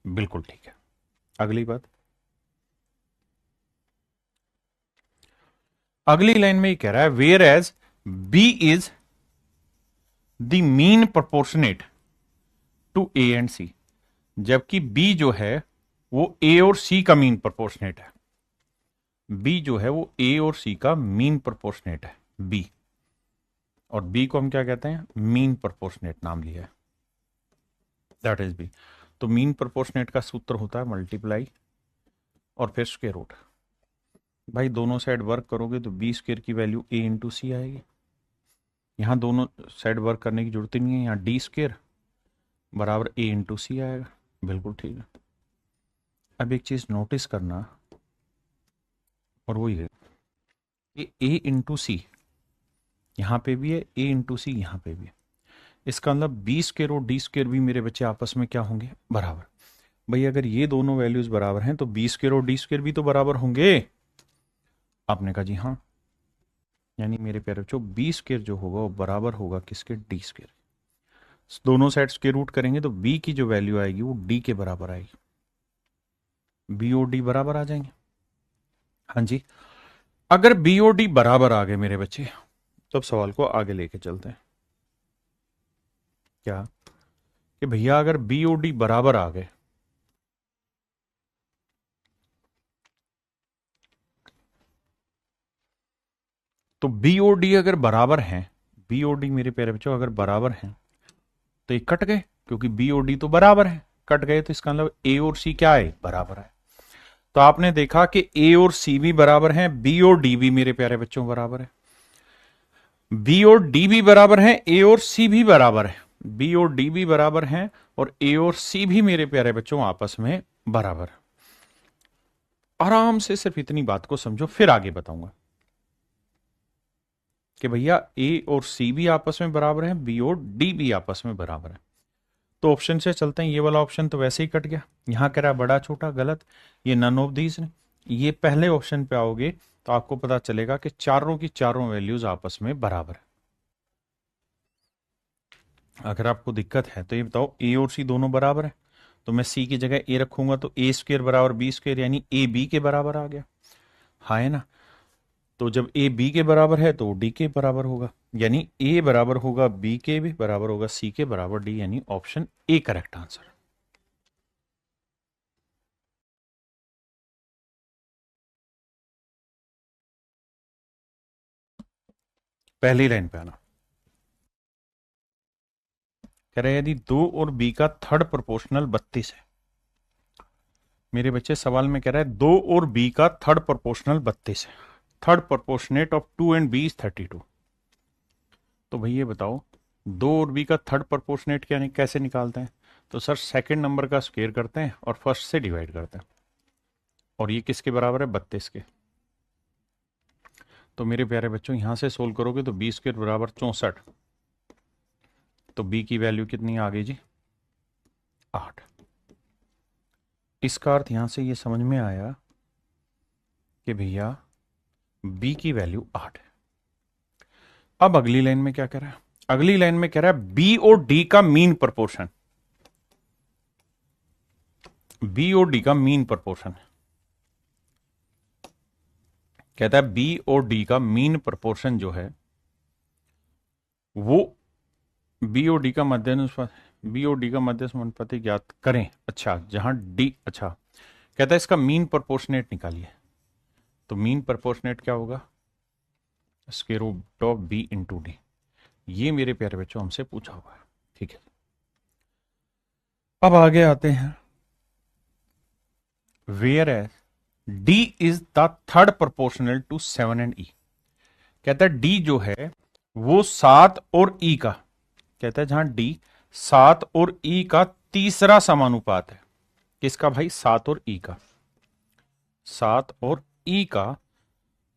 बिल्कुल ठीक है। अगली बात, अगली लाइन में ये कह रहा है whereas b is the mean proportionate to A and c, जबकि बी जो है वो ए और सी का मीन प्रोपोर्शनेट है। बी जो है वो ए और सी का मीन प्रोपोर्शनेट है, बी। और बी को हम क्या कहते हैं, मीन प्रोपोर्शनेट नाम लिया है, दैट इज बी। तो मीन प्रोपोर्शनेट का सूत्र होता है मल्टीप्लाई और फिर स्क्वायर रूट। भाई दोनों साइड वर्क करोगे तो बी स्क्वायर की वैल्यू ए इंटू सी आएगी। यहां दोनों साइड वर्क करने की जरूरत ही नहीं है, यहां डी स्क्वायर बराबर ए इंटू सी आएगा। बिल्कुल ठीक है। अब एक चीज नोटिस करना, और वही है कि ए इंटू सी यहां पे भी है, ए इंटू सी यहां पे भी है। इसका मतलब बी स्क्वायर और डी स्क्वायर भी मेरे बच्चे आपस में क्या होंगे, बराबर। भाई अगर ये दोनों वैल्यूज बराबर हैं तो बी स्क्वायर और डी स्क्वायर भी तो बराबर होंगे। आपने कहा जी हाँ, यानी मेरे प्यारे बच्चों बी स्क्वायर जो होगा वो बराबर होगा किसके, डी स्क्वायर। दोनों साइड स्क्वायर रूट करेंगे तो बी की जो वैल्यू आएगी वो डी के बराबर आएगी, बी और डी बराबर आ जाएंगे। हाँ जी, अगर बी और डी बराबर आ गए मेरे बच्चे, तो अब सवाल को आगे लेके चलते हैं। क्या कि भैया अगर बी और डी बराबर आ गए तो बी और डी अगर बराबर हैं, बी और डी मेरे प्यारे बच्चों अगर बराबर हैं तो ये कट गए, क्योंकि बी और डी तो बराबर है। कट गए तो इसका मतलब ए और सी क्या है, बराबर है। तो आपने देखा कि ए और सी भी बराबर हैं, बी और डी भी मेरे प्यारे बच्चों बराबर है। बी और डी भी बराबर हैं, ए और सी भी बराबर है। बी और डी भी बराबर हैं और ए और सी भी मेरे प्यारे बच्चों आपस में बराबर। आराम से सिर्फ इतनी बात को समझो, फिर आगे बताऊंगा कि भैया ए और सी भी आपस में बराबर है, बी और डी भी आपस में बराबर है। तो ऑप्शन से चलते हैं। ये वाला ऑप्शन तो वैसे ही कट गया, यहां कह रहा है बड़ा छोटा, गलत। ये नन ऑफ दीज ने, ये पहले ऑप्शन पे आओगे तो आपको पता चलेगा कि चारों की चारों वैल्यूज आपस में बराबर है। अगर आपको दिक्कत है तो ये बताओ ए और सी दोनों बराबर है, तो मैं सी की जगह ए रखूंगा तो ए स्क्वायर बराबर बी स्क्वायर, यानी ए बी के बराबर आ गया। हाँ है ना। तो जब ए बी के बराबर है तो डी के बराबर होगा, यानी ए बराबर होगा बी के भी बराबर होगा सी के बराबर डी, यानी ऑप्शन ए करेक्ट आंसर। पहली लाइन पे आना, कह रहे यदि 2 और बी का थर्ड प्रोपोर्शनल 32 है। मेरे बच्चे सवाल में कह रहा है 2 और बी का थर्ड प्रोपोर्शनल 32 है, third proportionate of 2 and b is 32। तो भाई ये बताओ 2 और बी का थर्ड प्रोपोर्शनेट क्या कैसे निकालते हैं। तो सर सेकंड नंबर का स्क्वायर करते हैं और फर्स्ट से डिवाइड करते हैं, और ये किसके बराबर है, 32 के। तो मेरे प्यारे बच्चों यहां से सोल्व करोगे तो बी स्क्वायर बराबर 64, तो बी की वैल्यू कितनी आ गई जी, 8। इसका अर्थ यहां से ये समझ में आया कि भैया बी की वैल्यू 8 है। अब अगली लाइन में क्या कह रहा है, अगली लाइन में कह रहा है बी और डी का मीन प्रोपोर्शन, बी और डी का मीन प्रोपोर्शन कहता है बी और डी का मीन प्रोपोर्शन जो है वो बी और डी का मध्य बी और डी का मध्य समानुपाती ज्ञात करें। अच्छा, जहां डी, अच्छा कहता है इसका मीन प्रोपोर्शनेट निकालिए। तो मीन प्रोपोर्शनेट क्या होगा, square root of b into d. ये मेरे प्यारे बच्चों हमसे पूछा हुआ है, ठीक है। अब आगे आते हैं, whereas d is the third proportional to 7 and e. कहता है डी जो है वो 7 और ई का, कहता है जहां डी 7 और ई का तीसरा समानुपात है। किसका भाई, 7 और ई का, 7 और ई का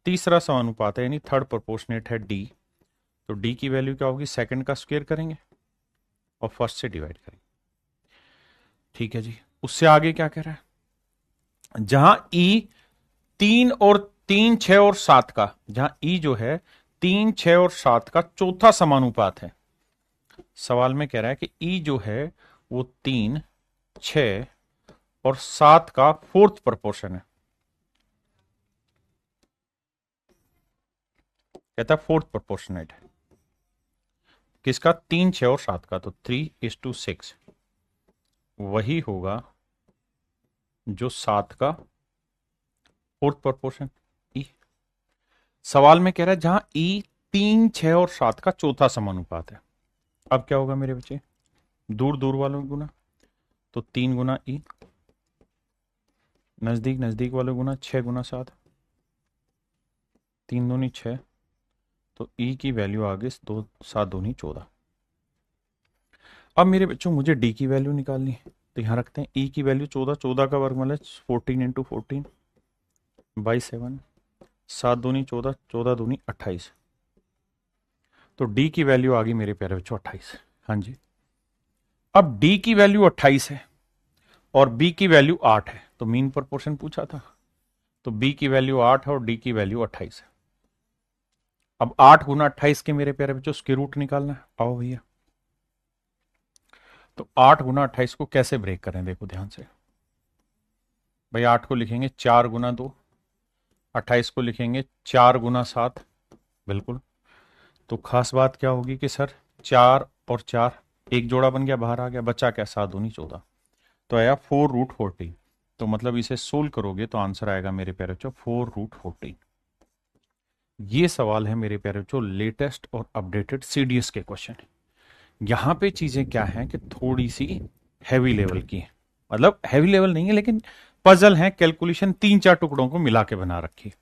तीसरा समानुपात है, यानी थर्ड प्रोपोर्शनेट है डी। तो डी की वैल्यू क्या होगी, सेकंड का स्क्वायर करेंगे और फर्स्ट से डिवाइड करेंगे, ठीक है जी। उससे आगे क्या कह रहा है, जहां ई 3 और 6 और 7 का, जहां ई जो है 3, 6 और 7 का चौथा समानुपात है, सवाल में कह रहा है कि ई जो है वो 3, 6 और 7 का फोर्थ प्रपोर्शन है। कहता है फोर्थ प्रपोर्शनेट है किसका? 3, 6 और 7 का। तो 3:6 वही होगा जो 7 का फोर्थ प्रपोर्शन ई। सवाल में कह रहा है जहां ई 3, 6 और 7 का चौथा समानुपात है। अब क्या होगा मेरे बच्चे? दूर दूर वालों गुना, तो 3 गुना ई, नजदीक नजदीक वालों गुना 6 गुना 7, 3 दूनी 6, तो ई की वैल्यू आ गई 7 दूनी 14। अब मेरे बच्चों मुझे डी की वैल्यू निकालनी है, तो यहां रखते हैं ई की वैल्यू 14, 14 का वर्गमूल है 14 इंटू 14 बाई 7, 7 दूनी 14, 14 दूनी 28, तो डी की वैल्यू आ गई मेरे प्यारे बच्चों 28। हाँ जी, अब डी की वैल्यू 28 है और बी की वैल्यू 8 है, तो मीन प्रोपोर्शन पूछा था, तो बी की वैल्यू 8 है और डी की वैल्यू 28 है। अब 8 गुना 28 के मेरे प्यारे बच्चों स्क्वायर रूट निकालना है। आओ भैया, तो 8 गुना 28 को कैसे ब्रेक करें? देखो ध्यान से भाई, 8 को लिखेंगे 4 गुना 2, 28 को लिखेंगे 4 गुना 7, बिल्कुल। तो खास बात क्या होगी कि सर 4 और 4 एक जोड़ा बन गया, बाहर आ गया, बचा क्या? 7 दूनी 14, तो आया 4√14। तो मतलब इसे सोल्व करोगे तो आंसर आएगा मेरे प्यारे बच्चों 4√14। ये सवाल है मेरे प्यारे बच्चों लेटेस्ट और अपडेटेड सीडीएस के क्वेश्चन। यहां पे चीजें क्या हैं कि थोड़ी सी हैवी लेवल की है, मतलब हैवी लेवल नहीं है लेकिन पजल है, कैलकुलेशन 3-4 टुकड़ों को मिला के बना रखी है।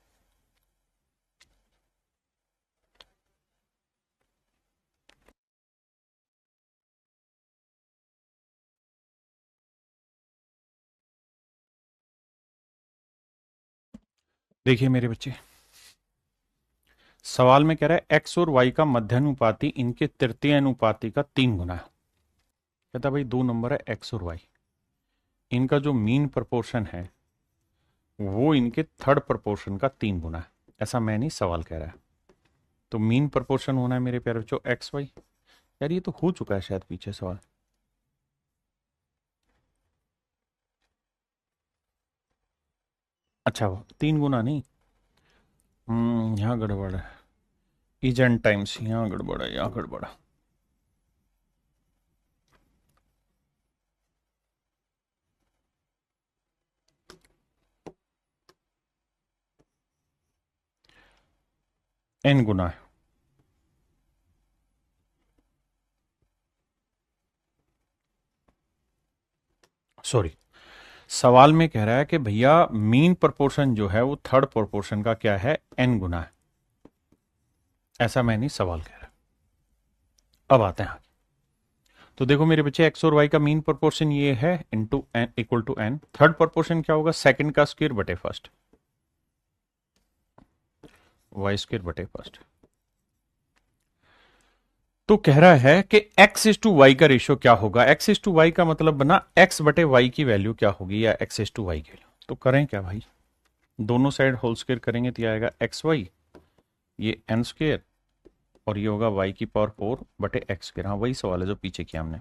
देखिए मेरे बच्चे, सवाल में कह रहा है एक्स और वाई का मध्यानुपाती इनके तृतीय अनुपाती का 3 गुना है। कहता भाई 2 नंबर है एक्स और वाई, इनका जो मीन प्रोपोर्शन है वो इनके थर्ड प्रोपोर्शन का 3 गुना है। ऐसा मैं नहीं, सवाल कह रहा है। तो मीन प्रोपोर्शन होना है मेरे प्यारे बच्चों एक्स वाई। यार ये तो हो चुका है शायद पीछे सवाल। अच्छा, वो 3 गुना नहीं, यहाँ गड़बड़ है, इजेंट टाइम्स यहाँ गड़बड़ है, यहाँ गड़बड़ है। एन गुना है, सॉरी। सवाल में कह रहा है कि भैया मीन प्रोपोर्शन जो है वो थर्ड प्रोपोर्शन का क्या है? एन गुना है। ऐसा मैं नहीं, सवाल कह रहा। अब आते हैं आगे। तो देखो मेरे बच्चे, एक्स और वाई का मीन प्रोपोर्शन ये है into n equal to n. Third proportion क्या होगा? सेकंड का स्क्वायर बटे फर्स्ट, वाई स्क्वायर बटे फर्स्ट। तो कह रहा है कि x इज टू वाई का रेशियो क्या होगा? x इज टू वाई का मतलब बना x बटे वाई की वैल्यू क्या होगी, या x इज टू वाई की वैल्यू। तो करें क्या भाई, दोनों साइड होल स्क्वायर करेंगे तो आएगा एक्स वाई, ये एन स्क्वायर, और ये होगा y की पावर 4 बटे एक्स स्क्वायर। हाँ वही सवाल है जो पीछे किया हमने।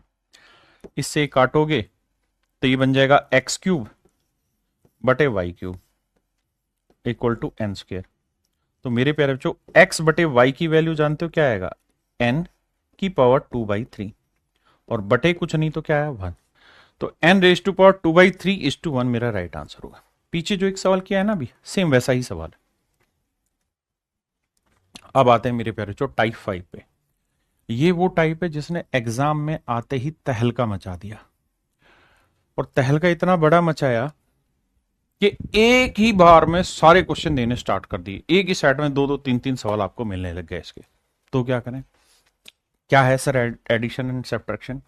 इससे काटोगे तो ये बन जाएगा एक्स क्यूब बटे y cube equal to n square. तो मेरे प्यारे बच्चों x बटे वाई की वैल्यू जानते हो क्या आएगा? n की पावर 2/3, और बटे कुछ नहीं तो क्या है 1, तो n रेज टू पावर 2/3:1 मेरा राइट आंसर होगा। पीछे जो एक सवाल किया है ना अभी, सेम वैसा ही सवाल है। अब आते हैं मेरे प्यारे बच्चों टाइप 5 पे। ये वो टाइप है जिसने एग्जाम में आते ही तहलका मचा दिया, और तहलका इतना बड़ा मचाया कि एक ही बार में सारे क्वेश्चन देने स्टार्ट कर दिए। एक ही सेट में 2-2, 3-3 सवाल आपको मिलने लग गए इसके। तो क्या करें? क्या है सर एडिशन एंड सब्ट्रैक्शन?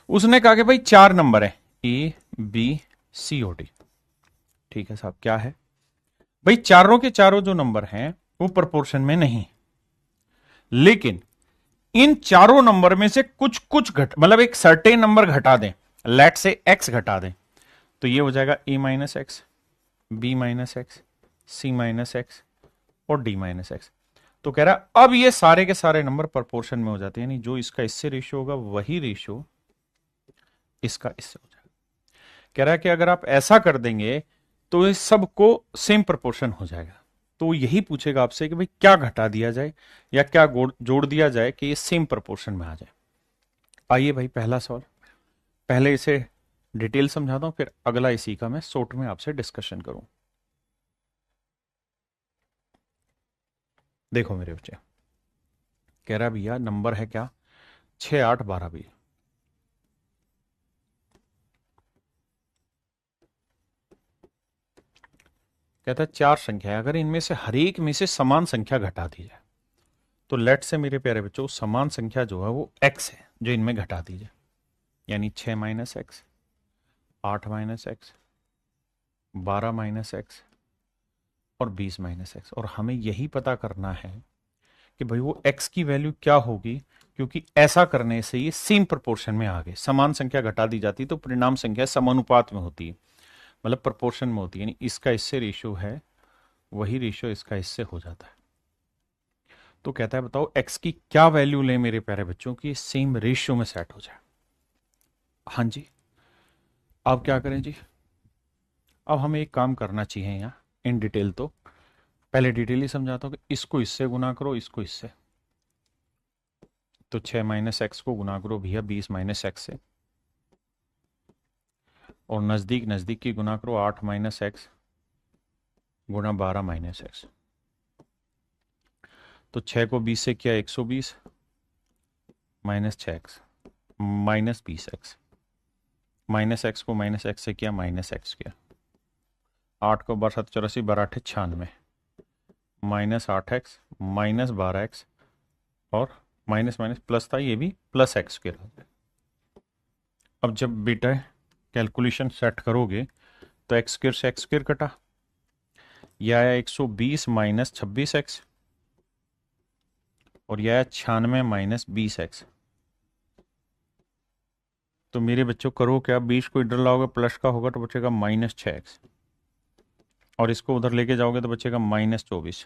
उसने कहा कि भाई 4 नंबर है ए बी सी और डी। ठीक है साहब, क्या है भाई? चारों के चारों जो नंबर हैं वो प्रोपोर्शन में नहीं, लेकिन इन चारों नंबर में से कुछ कुछ मतलब एक सर्टेन नंबर घटा दें, लेट से एक्स घटा दें, तो ये हो जाएगा A minus X, B minus X, C minus X और डी माइनस एक्स। तो कह रहा अब ये सारे के सारे नंबर प्रोपोर्शन में हो जाते हैं, यानी जो इसका इससे रेशियो होगा वही रेशियो इसका इससे हो जाएगा। कह रहा है कि अगर आप ऐसा कर देंगे तो इस सबको सेम प्रोपोर्शन हो जाएगा। तो यही पूछेगा आपसे कि भाई क्या घटा दिया जाए या क्या जोड़ दिया जाए कि ये सेम प्रोपोर्शन में आ जाए। आइए भाई पहला सवाल, पहले इसे डिटेल समझाता हूं, फिर अगला इसी का मैं शॉर्ट में आपसे डिस्कशन करूं। देखो मेरे बच्चे, कह रहा भैया नंबर है क्या 6 8 12 भी। कहता है चार संख्या है, अगर इनमें से हर एक में से समान संख्या घटा दी जाए तो लेट से मेरे प्यारे बच्चों समान संख्या जो है वो x है जो इनमें घटा दी जाए, यानी 6 minus x, 8 minus x, 12 minus X और 20 माइनस एक्स। और हमें यही पता करना है कि भाई वो x की वैल्यू क्या होगी, क्योंकि ऐसा करने से ये सेम प्रोपोर्शन में आ गए। समान संख्या घटा दी जाती तो परिणाम संख्या समानुपात में होती है, मतलब प्रोपोर्शन में होती है, यानी इसका इससे रेशियो है वही रेशियो इसका इससे हो जाता है। तो कहता है बताओ x की क्या वैल्यू ले मेरे प्यारे बच्चों की सेम रेशियो में सेट हो जाए। हाँ जी, अब क्या करें जी, अब हमें एक काम करना चाहिए यहाँ इन डिटेल। तो पहले डिटेल ही समझाता हूँ कि इसको इससे गुना करो, इसको इससे, तो 6 माइनस एक्स को गुना करो भैया 20 माइनस एक्स से, और नजदीक नजदीक की गुना करो 8 माइनस एक्स गुना 12 माइनस एक्स। तो 6 को 20 से किया 120 minus 6x minus 20x, minus x को माइनस एक्स से किया माइनस एक्स किया, 8 को 12 7 84 12 8 96 माइनस 8x माइनस 12x और माइनस माइनस प्लस था ये भी प्लस एक्स के। अब जब बेटा कैलकुलेशन सेट करोगे तो एक्स स्क्वायर से एक्स स्क्वायर कटा, यह आया 120 माइनस 26x और यह आया 96 माइनस 20x। तो मेरे बच्चों करो क्या, 20 को इधर लाओगे प्लस का होगा तो बचेगा माइनस 6x, और इसको उधर लेके जाओगे तो बचेगा माइनस 24।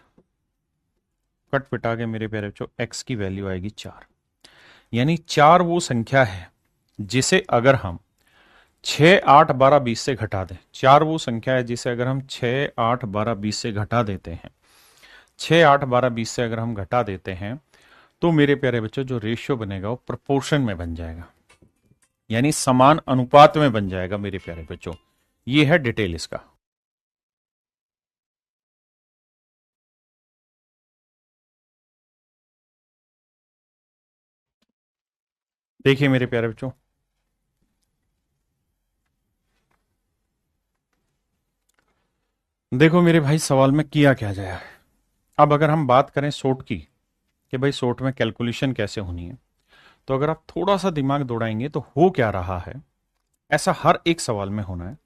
कट पिटा के मेरे प्यारे बच्चों x की वैल्यू आएगी 4। यानी 4 वो संख्या है जिसे अगर हम 6 8 12 20 से घटा दें, 4 वो संख्या है जिसे अगर हम 6 8 12 20 से घटा देते हैं, 6 8 12 20 से अगर हम घटा देते हैं तो मेरे प्यारे बच्चों जो रेशियो बनेगा वो प्रोपोर्शन में बन जाएगा, यानी समान अनुपात में बन जाएगा मेरे प्यारे बच्चों। ये है डिटेल इसका। देखिए मेरे प्यारे बच्चों, देखो मेरे भाई सवाल में किया क्या जाए। अब अगर हम बात करें शॉर्ट की कि भाई शॉर्ट में कैलकुलेशन कैसे होनी है, तो अगर आप थोड़ा सा दिमाग दौड़ाएंगे तो हो क्या रहा है, ऐसा हर एक सवाल में होना है।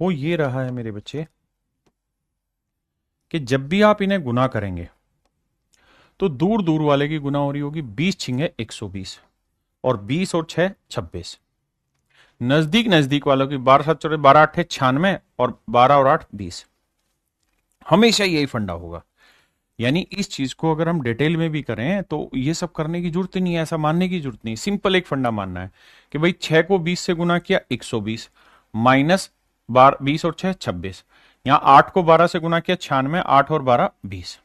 वो ये रहा है मेरे बच्चे कि जब भी आप इन्हें गुना करेंगे तो दूर दूर वाले की गुना हो रही होगी 20 छिंगे 120 और 20 और 6 26, नजदीक नजदीक वालों की 12 7 12 8 96 और 12 और 8 20। हमेशा यही फंडा होगा, यानी इस चीज को अगर हम डिटेल में भी करें तो ये सब करने की जरूरत नहीं है, ऐसा मानने की जरूरत नहीं। सिंपल एक फंडा मानना है कि भाई 6 को 20 से गुना किया 120 माइनस 20 और 6 26, यहां 8 को 12 से गुना किया 96, 8 और 12 20।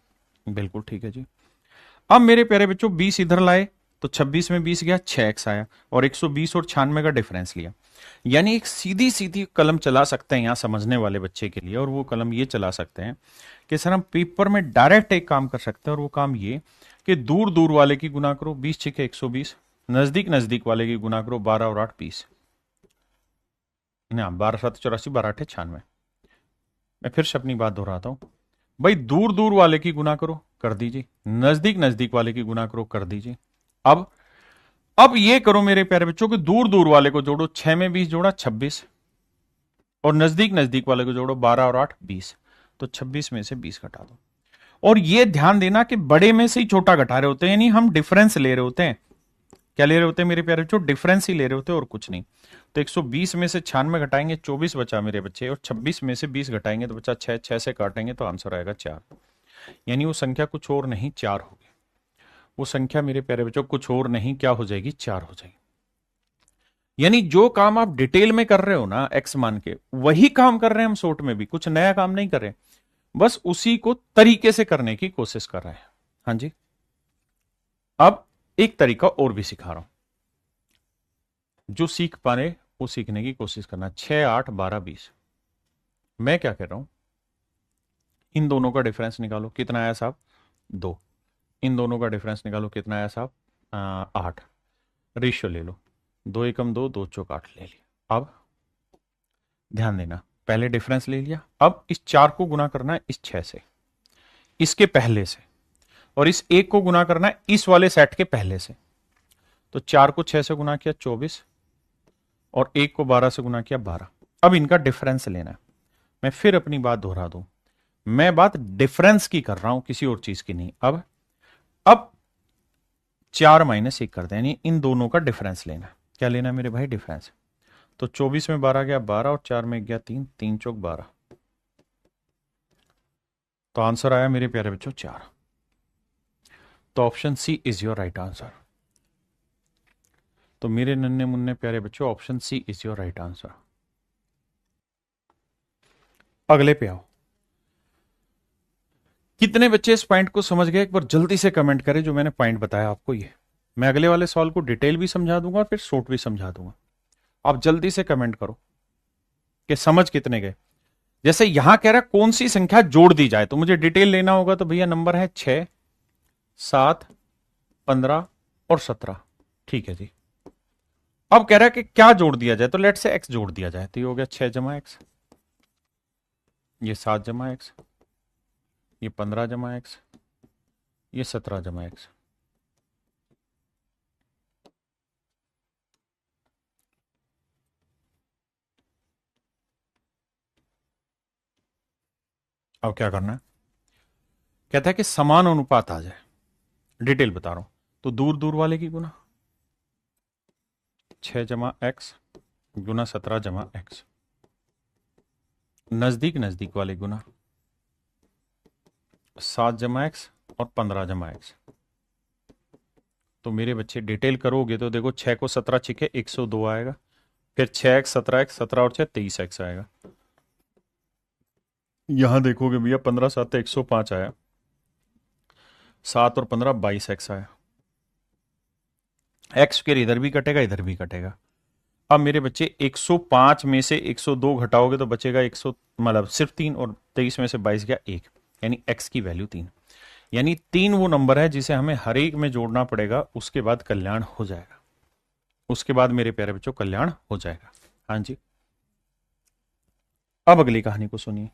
बिल्कुल ठीक है जी। अब मेरे प्यारे बच्चों 20 इधर लाए तो 26 में 20 गया 6x आया, और 120 और 96 का डिफरेंस लिया, यानी एक सीधी सीधी कलम चला सकते हैं यहां समझने वाले बच्चे के लिए। और वो कलम ये चला सकते हैं कि सर हम पेपर में डायरेक्ट एक काम कर सकते हैं, और वो काम ये कि दूर दूर वाले की गुना करो 20 छिके 120, नजदीक नजदीक वाले की गुना करो 12 और 8 20, ना 12 7 84 12 8 96। मैं फिर से अपनी बात दोहराता हूं, भाई दूर दूर वाले की गुना करो कर दीजिए, नजदीक नजदीक वाले की गुना करो कर दीजिए। अब ये करो मेरे प्यारे बच्चों कि दूर दूर वाले को जोड़ो, 6 में 20 जोड़ा 26, और नजदीक नजदीक वाले को जोड़ो 12 और 8 20, तो 26 में से 20 घटा दो। और ये ध्यान देना कि बड़े में से ही छोटा घटा रहे होते हैं, यानी हम डिफरेंस ले रहे होते हैं। क्या ले रहे होते हैं मेरे प्यारे बच्चों, डिफरेंस ही ले रहे होते हैं और कुछ नहीं। तो 120 में से 96 घटाएंगे 24 बचा मेरे बच्चे, और 26 में से 20 घटाएंगे तो बचा 6, 6 से काटेंगे तो आंसर आएगा 4। यानी वो संख्या कुछ और नहीं 4 होगी। वो संख्या मेरे प्यारे बच्चों कुछ और नहीं क्या हो जाएगी, 4 हो जाएगी। यानी जो काम आप डिटेल में कर रहे हो ना एक्स मान के, वही काम कर रहे हैं हम शॉर्ट में भी, कुछ नया काम नहीं कर रहे, बस उसी को तरीके से करने की कोशिश कर रहे हैं। हाँ जी, अब एक तरीका और भी सिखा रहा हूं, जो सीख पा रहे वो सीखने की कोशिश करना। 6, 8, 12, 20। मैं क्या कर रहा हूं, इन दोनों का डिफरेंस निकालो, कितना आया साहब, 2। इन दोनों का डिफरेंस निकालो, कितना आया साहब, 8। रेशियो ले लो, 2 एकम 2, 2 चौक 8 ले लिया। अब ध्यान देना, पहले डिफरेंस ले लिया, अब इस 4 को गुना करना है इस 6 से, इसके पहले से, और इस 1 को गुना करना है इस वाले सेट के पहले से। तो 4 को 6 से गुना किया 24, और 1 को 12 से गुना किया 12। अब इनका डिफरेंस लेना है। मैं फिर अपनी बात दोहरा दूं, मैं बात डिफरेंस की कर रहा हूं, किसी और चीज की नहीं। अब 4 माइनस 1 कर दें, यानी इन दोनों का डिफरेंस लेना है। क्या लेना है मेरे भाई, डिफरेंस। तो 24 में 12 गया 12, और 4 में गया 3, 3 चौक 12। तो आंसर आया मेरे प्यारे बच्चों 4। तो option C is your right answer. तो मेरे नन्हे मुन्ने प्यारे बच्चों, option C is your right answer. अगले पे आओ। कितने बच्चे इस पॉइंट को समझ गए, एक बार जल्दी से कमेंट करें, जो मैंने पॉइंट बताया आपको। ये मैं अगले वाले सवाल को डिटेल भी समझा दूंगा और फिर शॉर्ट भी समझा दूंगा। आप जल्दी से कमेंट करो कि समझ कितने गए। जैसे यहां कह रहा है कौन सी संख्या जोड़ दी जाए, तो मुझे डिटेल लेना होगा। तो भैया नंबर है 6, 7, 15 और 17। ठीक है जी। अब कह रहा है कि क्या जोड़ दिया जाए, तो लेट से x जोड़ दिया जाए। तो ये हो गया 6 जमा एक्स, ये 7 जमा एक्स, ये 15 जमा एक्स, ये 17 जमा एक्स। अब क्या करना है, कहता है कि समान अनुपात आ जाए। डिटेल बता रहा हूं, तो दूर दूर वाले की गुना 6 जमा एक्स गुना 17 जमा एक्स, नजदीक नजदीक वाले गुना 7 जमा एक्स और 15 जमा एक्स। तो मेरे बच्चे डिटेल करोगे तो देखो 6 को 17 छिके 102 आएगा, फिर 6x 17x 17 और 6 23x आएगा। यहां देखोगे भैया 15 7 105 आया, 7 और 15 22x आया। x फिर इधर भी कटेगा इधर भी कटेगा। अब मेरे बच्चे 105 में से 102 घटाओगे तो बचेगा 100, मतलब सिर्फ 3, और 23 में से 22 गया 1, यानी x की वैल्यू 3। यानी 3 वो नंबर है जिसे हमें हर एक में जोड़ना पड़ेगा, उसके बाद कल्याण हो जाएगा। उसके बाद मेरे प्यारे बच्चों कल्याण हो जाएगा। हाँ जी, अब अगली कहानी को सुनिए।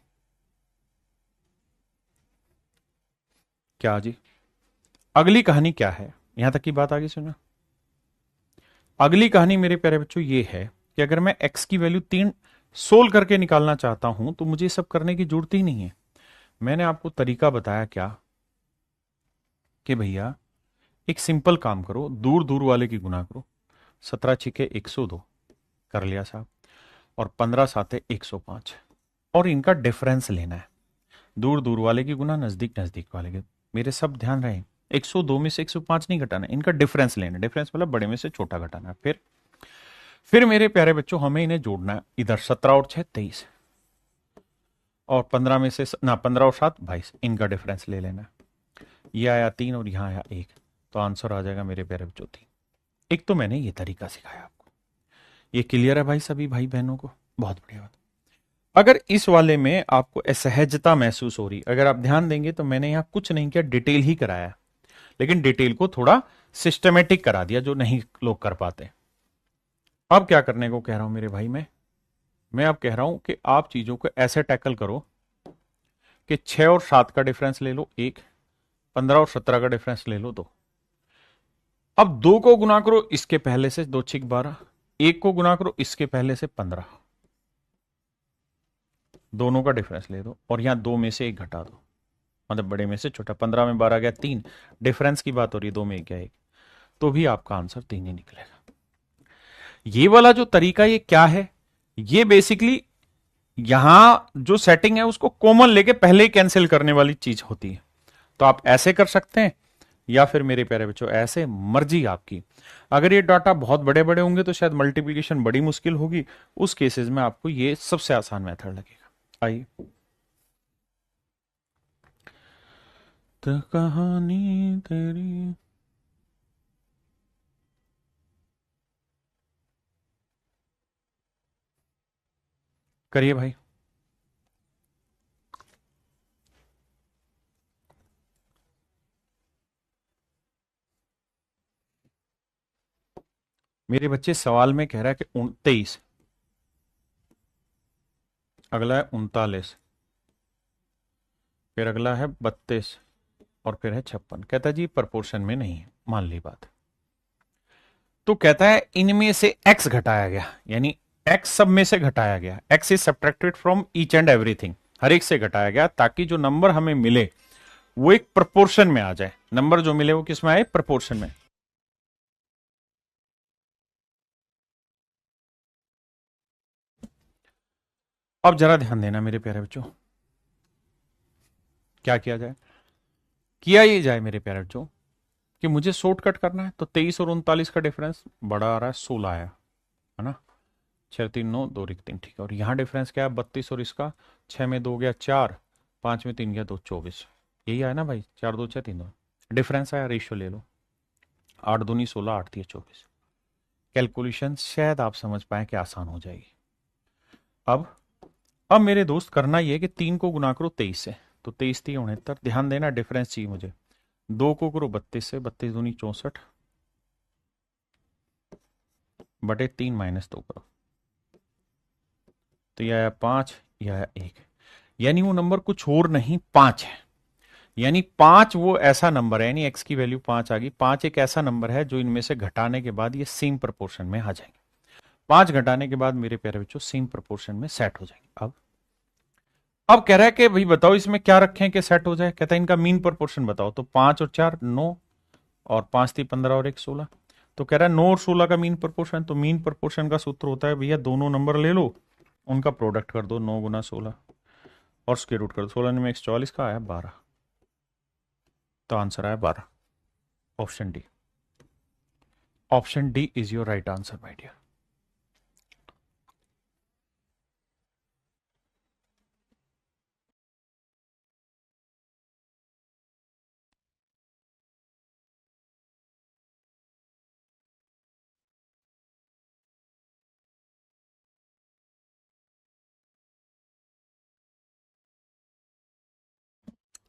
क्या जी, अगली कहानी क्या है, यहां तक की बात आगे सुना। अगली कहानी मेरे प्यारे बच्चों ये है कि अगर मैं x की वैल्यू 3 सोल्व करके निकालना चाहता हूं तो मुझे सब करने की जरूरत ही नहीं है। मैंने आपको तरीका बताया क्या, कि भैया एक सिंपल काम करो, दूर दूर वाले की गुना करो। 17 छिके 102 कर लिया साहब, और 15 साते 105, और इनका डिफरेंस लेना है। दूर दूर वाले की गुना नजदीक नजदीक वाले के। मेरे सब ध्यान रहे, 102 में से 105 नहीं घटाना, इनका डिफरेंस लेना। डिफरेंस मतलब बड़े में से छोटा घटाना। फिर मेरे प्यारे बच्चों हमें इन्हें जोड़ना है। इधर 17 और 6 23, और 15 में से 15 और 7 22, इनका डिफरेंस ले लेना। ये आया 3 और यहां आया 1, तो आंसर आ जाएगा मेरे प्यारे बच्चों 3। एक तो मैंने ये तरीका सिखाया आपको, ये क्लियर है भाई सभी भाई बहनों को, बहुत बढ़िया बात। अगर इस वाले में आपको असहजता महसूस हो रही, अगर आप ध्यान देंगे तो मैंने यहां कुछ नहीं किया, डिटेल ही कराया, लेकिन डिटेल को थोड़ा सिस्टमेटिक करा दिया, जो नहीं लोग कर पाते। अब क्या करने को कह रहा हूं मेरे भाई, मैं अब कह रहा हूं कि आप चीजों को ऐसे टैकल करो कि 6 और 7 का डिफरेंस ले लो 1, 15 और 17 का डिफरेंस ले लो 2। अब 2 को गुना करो इसके पहले से, 2 छिक 12, 1 को गुना करो इसके पहले से 15, दोनों का डिफरेंस ले दो, और यहां 2 में से 1 घटा दो, मतलब बड़े में से छोटा। 15 में 12 गया 3, डिफरेंस की बात हो रही है, 2 में 1 गया 1, तो भी आपका आंसर 3 ही निकलेगा। ये वाला जो तरीका ये क्या है, ये बेसिकली यहां जो सेटिंग है उसको कॉमन लेके पहले ही कैंसिल करने वाली चीज होती है। तो आप ऐसे कर सकते हैं या फिर मेरे प्यारे बच्चों ऐसे, मर्जी आपकी। अगर ये डाटा बहुत बड़े बड़े होंगे तो शायद मल्टीप्लीकेशन बड़ी मुश्किल होगी, उस केसेस में आपको ये सबसे आसान मेथड लगेगा। आइए, तो कहानी तेरी। करिए भाई। मेरे बच्चे सवाल में कह रहा है कि 23, अगला है 39, फिर अगला है 32 और फिर है 56। कहता है जी प्रपोर्शन में नहीं है। मान ली बात। तो कहता है इनमें से x घटाया गया, यानी x सब में से घटाया गया, x is subtracted from each and everything, हर एक से घटाया गया, ताकि जो नंबर हमें मिले वो एक प्रपोर्शन में आ जाए। नंबर जो मिले वो किस में आए? प्रपोर्शन में। अब जरा ध्यान देना मेरे प्यारे बच्चों, क्या किया जाए? किया ये जाए मेरे प्यारे बच्चों कि मुझे शॉर्टकट करना है, तो 23 और 39 का डिफरेंस बड़ा आ रहा है, 16 आया है ना। 6 3 9 2 1 3, ठीक है। और यहाँ डिफरेंस क्या है? 32 और इसका, 6 में 2 गया 4, 5 में 3 गया 2, 24। यही आया ना भाई, 4 2 6 3 2 डिफरेंस आया। रेशियो ले लो, 8 दूनी 16, 8 3 24। कैलकुलेशन शायद आप समझ पाए कि आसान हो जाएगी। अब मेरे दोस्त करना ये है कि 3 को गुना करो 23 से, तो 23 3 69। ध्यान देना डिफरेंस चाहिए मुझे। 2 को करो 32 से, 32 दूनी 64 बटे 3 माइनस 2 करो, तो यह आया 5, यह आया 1। यानी वो नंबर कुछ और नहीं 5 है। यानी 5 वो ऐसा नंबर है, यानी x की वैल्यू 5 आ गई। 5 एक ऐसा नंबर है जो इनमें से घटाने के बाद ये सेम प्रोपोर्शन में आ जाएंगे। 5 घटाने के बाद मेरे प्यारे बच्चों सेम प्रोपोर्शन में सेट हो जाएंगे। अब कह रहा है कि भाई बताओ इसमें क्या रखें कि सेट हो जाए। कहता है इनका मीन प्रोपोर्शन बताओ। तो 5 और 4 9, और 5 थी 15 और 1 16। तो कह रहा है 9 और 16 का मीन प्रोपोर्शन। तो मीन प्रोपोर्शन का सूत्र होता है भैया, दोनों नंबर ले लो, उनका प्रोडक्ट कर दो, 9 गुना 16 और स्क्वायर रूट कर दो। 16 में 144 का आया 12, तो आंसर आया 12, option D. Option D is your right answer my dear.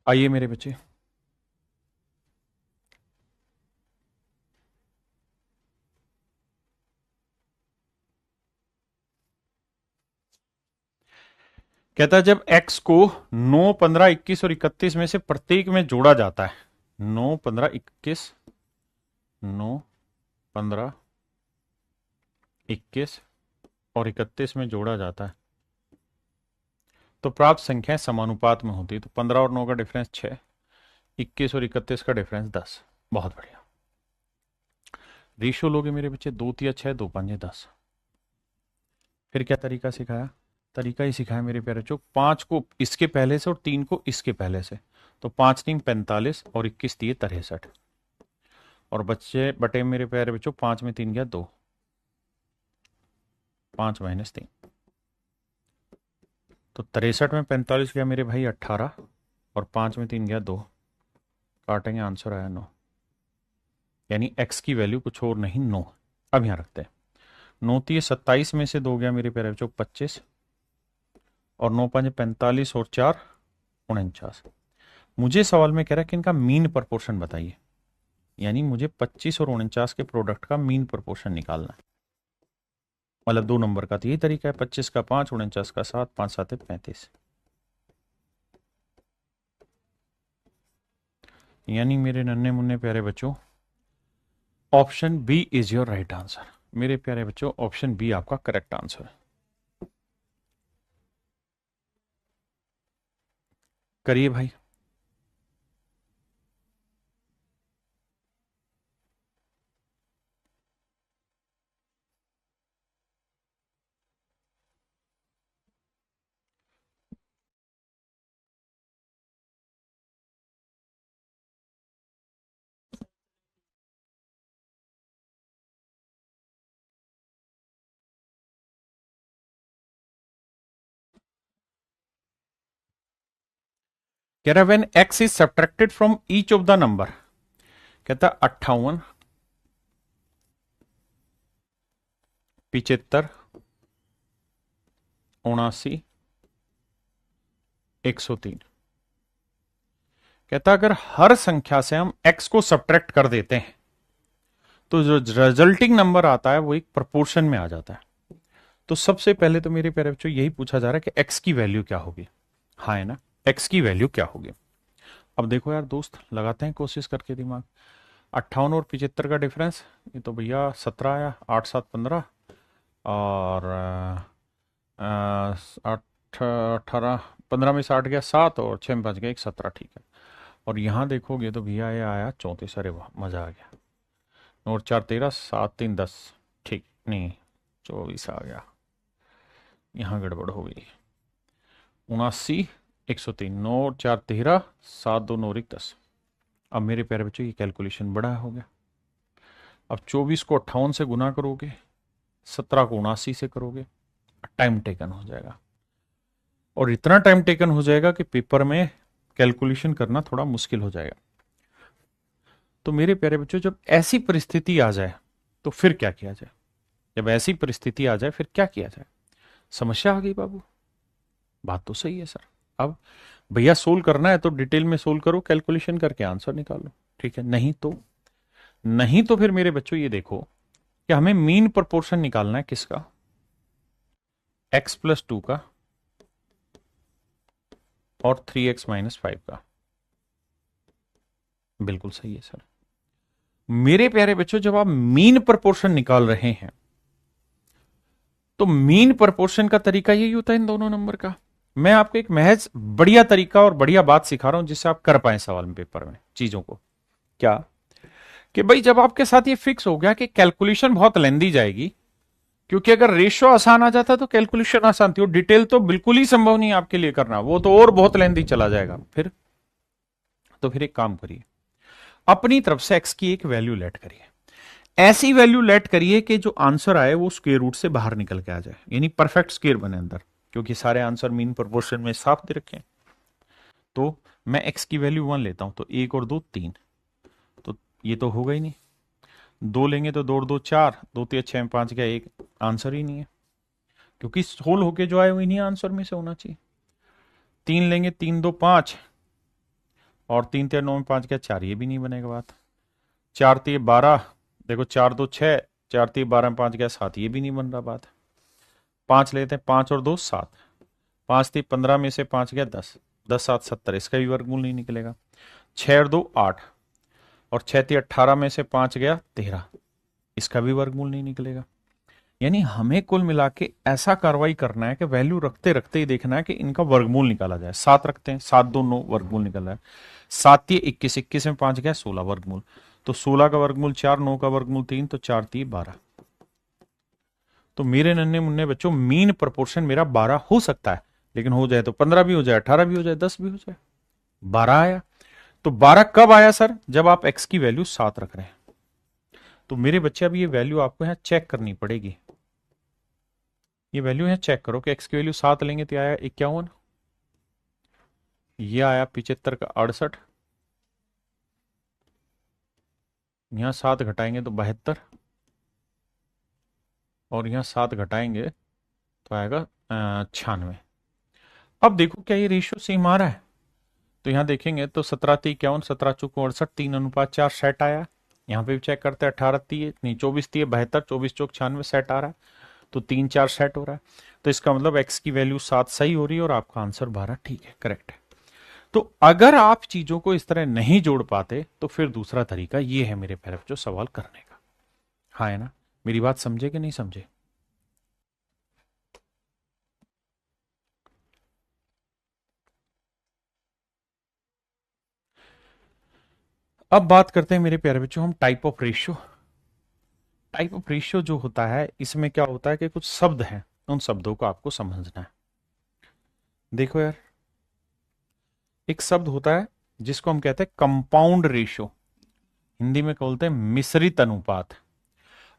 आइए मेरे बच्चे, कहता है जब x को 9 15 21 और 31 में से प्रत्येक में जोड़ा जाता है, 9 15 21, 9 15 21 और 31 में जोड़ा जाता है, तो प्राप्त संख्याएं समानुपात में होती है। तो 15 और 9 का डिफरेंस 6, 21 और 31 का डिफरेंस 10। बहुत बढ़िया। रेशियो लोगे मेरे बच्चे, 2 तिया 6, 2 5 10। फिर क्या तरीका सिखाया? तरीका ही सिखाया मेरे प्यारे बच्चों, 5 को इसके पहले से और 3 को इसके पहले से। तो 5 3 45 और 21 दिए 63, और बच्चे बटे मेरे प्यारे बच्चों 5 में 3 गया 2, 5 माइनस 3, तो 63 में 45 गया मेरे भाई 18, और 5 में 3 गया 2, काटेंगे आंसर आया 9। यानी x की वैल्यू कुछ और नहीं 9। अब यहां रखते हैं, 9 तीय 27 में से 2 गया मेरे प्यारे बच्चों 25, और 9 5 45 और 4 49। मुझे सवाल में कह रहा है कि इनका मीन प्रोपोर्शन बताइए, यानी मुझे 25 और 49 के प्रोडक्ट का मीन प्रोपोर्शन निकालना है। मतलब 2 नंबर का तो यही तरीका है, 25 का 5, 49 का 7, 5 7 35। यानी मेरे नन्हे मुन्ने प्यारे बच्चों, option B is your right answer. मेरे प्यारे बच्चों, ऑप्शन बी आपका करेक्ट आंसर है। करिए भाई। कह रहा when x is subtracted from each of the number, कहता 58, 75, 79, 103। कहता अगर हर संख्या से हम x को सब्ट्रैक्ट कर देते हैं तो जो रिजल्टिंग नंबर आता है वो एक प्रोपोर्शन में आ जाता है। तो सबसे पहले तो मेरे प्यारे बच्चों यही पूछा जा रहा है कि x की वैल्यू क्या होगी। हाँ है ना, x की वैल्यू क्या होगी। अब देखो यार दोस्त, लगाते हैं कोशिश करके दिमाग। 58 और 75 का डिफरेंस, ये तो भैया 17 आया, 8 7 15 और 18, 15 में 60 गया 7 और 6 में 5 गया 1, 17, ठीक है। और यहाँ देखोगे तो भैया ये आया 34, अरे वाह मजा आ गया। और 4 13, 7 3 10, ठीक नहीं 24 आ गया, यहाँ गड़बड़ हो गई। 79, 103, 9 4 13, 7 2 9 1 10। अब मेरे प्यारे बच्चों ये कैलकुलेशन बड़ा हो गया। अब 24 को 58 से गुना करोगे, 17 को 79 से करोगे, टाइम टेकन हो जाएगा। और इतना टाइम टेकन हो जाएगा कि पेपर में कैलकुलेशन करना थोड़ा मुश्किल हो जाएगा। तो मेरे प्यारे बच्चों जब ऐसी परिस्थिति आ जाए तो फिर क्या किया जाए। जब ऐसी परिस्थिति आ जाए फिर क्या किया जाए। समस्या आ गई बाबू, बात तो सही है सर। अब भैया सोल्व करना है तो डिटेल में सोल्व करो, कैलकुलेशन करके आंसर निकालो, ठीक है। नहीं तो फिर मेरे बच्चों ये देखो कि हमें मीन प्रोपोर्शन निकालना है किसका, x + 2 का और 3x - 5 का। बिल्कुल सही है सर। मेरे प्यारे बच्चों जब आप मीन प्रोपोर्शन निकाल रहे हैं तो मीन प्रोपोर्शन का तरीका यही होता है इन दोनों नंबर का। मैं आपको एक महज बढ़िया तरीका और बढ़िया बात सिखा रहा हूं जिससे आप कर पाए सवाल में, पेपर में चीजों को। क्या कि भाई जब आपके साथ ये फिक्स हो गया कि कैलकुलेशन बहुत लेंदी जाएगी, क्योंकि अगर रेशियो आसान आ जाता तो कैलकुलेशन आसान थी, और डिटेल तो बिल्कुल ही संभव नहीं आपके लिए करना, वो तो और बहुत लेंदी चला जाएगा। फिर एक काम करिए, अपनी तरफ से x की एक वैल्यू लेट करिए, ऐसी वैल्यू लेट करिए कि जो आंसर आए वो स्क्वायर रूट से बाहर निकल के आ जाए, यानी परफेक्ट स्क्वायर बने अंदर, क्योंकि सारे आंसर मीन प्रोपोर्शन में साफ दे रखे हैं। तो मैं x की वैल्यू 1 लेता हूं तो 1 और 2 3, तो ये तो होगा ही नहीं। 2 लेंगे तो 2 और 2 4, 2 3 6 5 गया 1, आंसर ही नहीं है, क्योंकि सोल होके जो आए वो इन्हीं आंसर में से होना चाहिए। 3 लेंगे, 3 2 5 और 3 3 9 में 5 गया 4, ये भी नहीं बनेगा बात। 4 3 12, देखो 4 2 6, 4 3 12 में 5 गया 7, ये भी नहीं बन रहा बात। 5 लेते हैं, 5 और 2 7, 5 3 15 में से 5 गया 10, 10 7 70, इसका भी वर्गमूल नहीं निकलेगा। 6 और 2 8 और 6 3 18 में से 5 गया 13, इसका भी वर्गमूल नहीं निकलेगा। यानी हमें कुल मिला के ऐसा कार्रवाई करना है कि वैल्यू रखते रखते ही देखना है कि इनका वर्गमूल निकाला जाए। 7 रखते हैं, 7 2 9, वर्गमूल निकल रहा है। 7 3 21, 21 में 5 गया 16, वर्गमूल। तो 16 का वर्गमूल 4, 9 का वर्गमूल 3, तो 4 3 12। तो मेरे नन्हे मुन्ने बच्चों मीन प्रोपोर्शन मेरा 12 हो सकता है, लेकिन हो जाए तो 15 भी हो जाए, 18 भी हो जाए, 10 भी हो जाए। 12 आया। तो 12 कब आया सर? जब आप x की वैल्यू 7 रख रहे हैं। तो मेरे बच्चे अब ये वैल्यू आपको यहां चेक करनी पड़ेगी। ये वैल्यू यहां चेक करो कि x की वैल्यू 7 लेंगे तो आया 51, ये आया 75 का 68, यहां 7 घटाएंगे तो 72, और यहां 7 घटाएंगे तो आएगा 96। अब देखो क्या ये रेशियो सेम आ रहा है? तो यहां देखेंगे तो 17 3 51, 17 चौक 68, 3:4 सेट आया। यहाँ पे भी चेक करते हैं, 18 3 नहीं 24 3 72, 24 चौक 96 सेट आ रहा है, तो 3 4 सेट हो रहा है। तो इसका मतलब x की वैल्यू 7 सही हो रही है और आपका आंसर 12 ठीक है, करेक्ट है। तो अगर आप चीजों को इस तरह नहीं जोड़ पाते तो फिर दूसरा तरीका ये है मेरे प्यारे बच्चों सवाल करने का। हाँ है ना, मेरी बात समझे कि नहीं समझे? अब बात करते हैं मेरे प्यारे बच्चों हम type of ratio. Type of ratio जो होता है इसमें क्या होता है कि कुछ शब्द हैं, उन शब्दों को आपको समझना है। देखो यार, एक शब्द होता है जिसको हम कहते हैं कंपाउंड रेशियो, हिंदी में बोलते हैं मिश्रित अनुपात।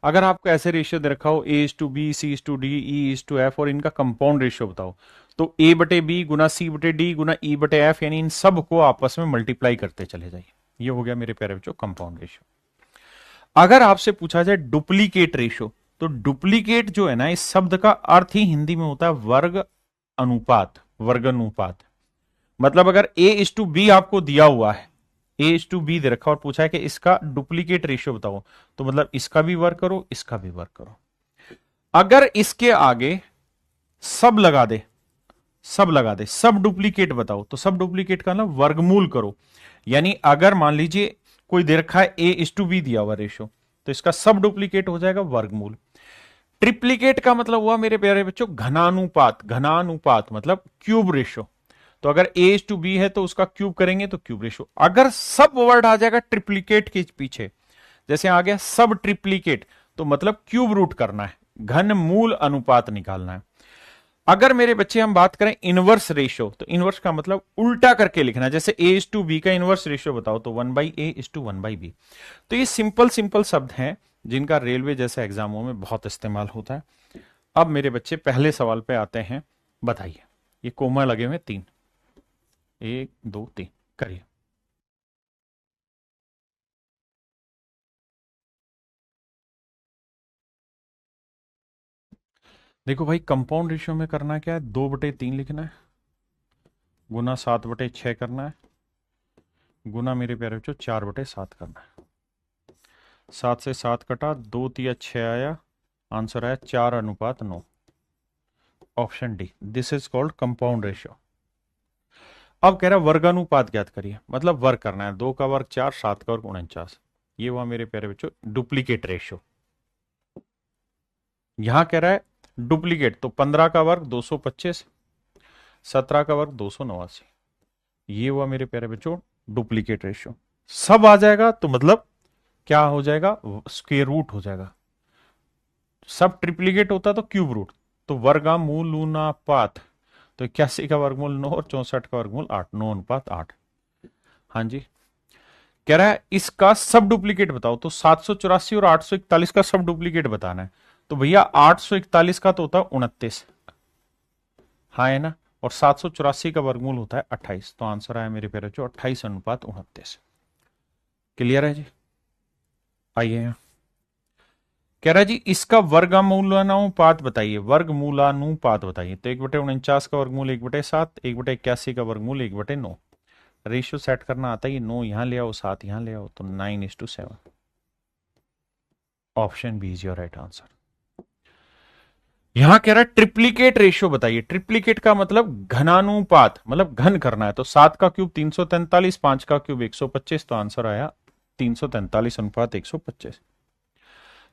अगर आपको ऐसे रेशियो दे रखा हो A:B, C:D, E:F और इनका कंपाउंड रेशियो बताओ, तो A/B गुना C/D गुना E/F, यानी इन सब को आपस में मल्टीप्लाई करते चले जाइए। ये हो गया मेरे प्यारे बच्चों कंपाउंड रेशियो। अगर आपसे पूछा जाए डुप्लीकेट रेशियो, तो डुप्लीकेट जो है ना, इस शब्द का अर्थ ही हिंदी में होता है वर्ग अनुपात, वर्ग अनुपात। मतलब अगर A:B आपको दिया हुआ है, A:B दे रखा और पूछा है कि इसका डुप्लीकेट रेशियो बताओ, तो मतलब इसका भी वर्ग करो, इसका भी वर्ग करो। अगर इसके आगे सब लगा दे, सब लगा दे, सब डुप्लीकेट बताओ, तो सब डुप्लीकेट का ना वर्गमूल करो। यानी अगर मान लीजिए कोई दे रखा है A:B दिया हुआ रेशियो, तो इसका सब डुप्लीकेट हो जाएगा वर्गमूल। ट्रिप्लीकेट का मतलब हुआ मेरे प्यारे बच्चों घनानुपात, घनानुपात मतलब क्यूब रेशियो। तो अगर A:B है तो उसका क्यूब करेंगे तो क्यूब रेशियो। अगर सब वर्ड आ जाएगा ट्रिप्लीकेट के पीछे, जैसे आ गया सब ट्रिप्लीकेट, तो मतलब क्यूब रूट करना है, घन मूल अनुपात निकालना है। अगर मेरे बच्चे हम बात करें इनवर्स रेशियो, तो इनवर्स का मतलब उल्टा करके लिखना है। जैसे A:B का इनवर्स रेशियो बताओ, तो 1/A:1/B। तो ये सिंपल सिंपल शब्द हैं जिनका रेलवे जैसे एग्जामों में बहुत इस्तेमाल होता है। अब मेरे बच्चे पहले सवाल पे आते हैं, बताइए। ये कोमा लगे हुए 3, 1 2 3, करिए। देखो भाई, कंपाउंड रेशियो में करना क्या है, 2/3 लिखना है, गुना 7/6 करना है, गुना मेरे प्यारे बच्चों 4/7 करना है। 7 से 7 कटा, 2 तिया 6 आया, आंसर आया 4:9। Option D, this is called compound ratio. अब कह रहा है वर्गानुपात ज्ञात करिए, मतलब वर्ग करना है। 2 का वर्ग 4, 7 का वर्ग 49। ये हुआ मेरे प्यारे बच्चों डुप्लीकेट रेशियो। यहां कह रहा है डुप्लीकेट, तो 15 का वर्ग 225, 17 का वर्ग 289। ये हुआ मेरे प्यारे बच्चों डुप्लीकेट रेशियो। सब आ जाएगा तो मतलब क्या हो जाएगा, स्क्वायर रूट हो जाएगा। सब ट्रिप्लीकेट होता तो क्यूब रूट। तो वर्गमूलनुपात, तो 81 का वर्गमूल 9 और 64 का वर्गमूल 8, 9:8। हाँ जी, कह रहा है इसका सब डुप्लीकेट बताओ, तो 784 और 841 का सब डुप्लीकेट बताना है। तो भैया 841 का तो होता है 29, हाँ है ना, और 784 का वर्गमूल होता है 28। तो आंसर आया मेरे प्यारे बच्चों 28:29। क्लियर है जी? आइए यहाँ कह रहा है जी इसका वर्गमूलानुपात बताइए, वर्गमूलानुपात बताइए। तो 1/49 का वर्गमूल 1/7, 1/81 का वर्गमूल 1/9। रेशियो सेट करना आता है, 9 यहां ले आओ, 7 यहां ले आओ, तो 9:7। Option B is your right answer. यहां कह रहा है ट्रिप्लीकेट रेशियो बताइए। ट्रिप्लीकेट का मतलब घनानुपात, मतलब घन करना है। तो 7 का क्यूब 343, 5 का क्यूब 125। तो आंसर आया 343:125।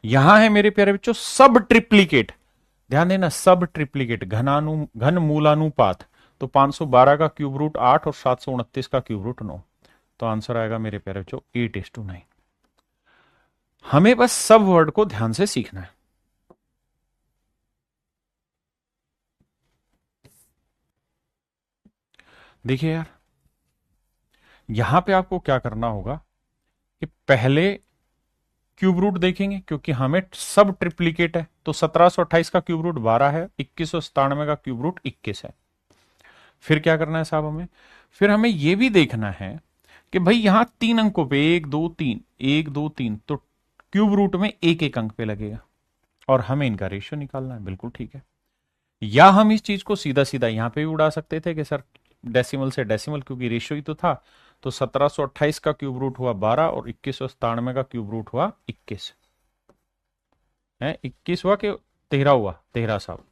यहां है मेरे प्यारे बच्चों सब ट्रिप्लीकेट, ध्यान देना, सब ट्रिप्लीकेट घन मूलानुपात। तो 512 का क्यूब रूट 8 और 729 का क्यूब रूट 9। तो आंसर आएगा मेरे प्यारे बच्चों 8:9। हमें बस सब वर्ड को ध्यान से सीखना है। देखिए यार, यहां पे आपको क्या करना होगा कि पहले क्यूब रूट देखेंगे, क्योंकि हमें सब ट्रिप्लीकेट है। तो 1728 का क्यूब रूट 12 है, 2197 का क्यूब रूट 21 है। फिर क्या करना है साहब हमें, फिर हमें यह भी देखना है कि भाई यहां 3 अंकों पे 1 2 3, 1 2 3, तो क्यूब रूट में एक एक अंक पे लगेगा और हमें इनका रेशियो निकालना है। बिल्कुल ठीक है। या हम इस चीज को सीधा सीधा यहां पे भी उड़ा सकते थे कि सर डेसिमल से डेसिमल, क्योंकि रेशियो ही तो था। तो 1728 का क्यूब रूट हुआ 12 और 2197 का क्यूब रूट हुआ 21 है। 21 हुआ कि 13 हुआ, 13 साहब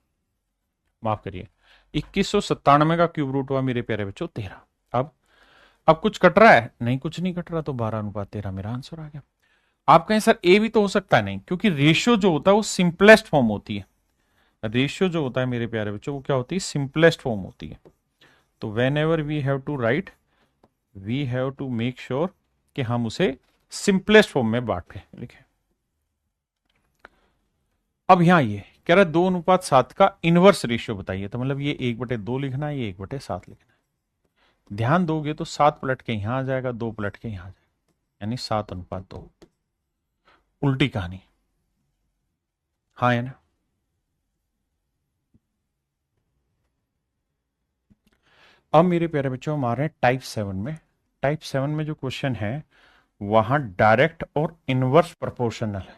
माफ करिए, 2197 का क्यूब रूट हुआ मेरे प्यारे बच्चों 13। अब कुछ कट रहा है? नहीं, कुछ नहीं कट रहा, तो 12:13 मेरा आंसर आ गया। आप कहें सर ए भी तो हो सकता है, नहीं, क्योंकि रेशियो जो होता है वो सिंपलेस्ट फॉर्म होती है। रेशियो जो होता है मेरे प्यारे बच्चों वो क्या होती है, सिंपलेस्ट फॉर्म होती है। तो whenever we have to write, we have to make sure कि हम उसे सिंपलेस्ट फॉर्म में बांटे लिखें। अब यहां ये कह रहा है 2:7 का इनवर्स रेशियो बताइए। तो मतलब ये 1/2 लिखना है, ये 1/7 लिखना है। ध्यान दोगे तो 7 पलट के यहां आ जाएगा, 2 पलट के यहां आ जाएगा, यानी 7:2। उल्टी कहानी। हाँ है ना। अब मेरे प्यारे बच्चों हम आ रहे हैं टाइप 7 में। टाइप 7 में जो क्वेश्चन है वहां डायरेक्ट और इनवर्स प्रोपोर्शनल है।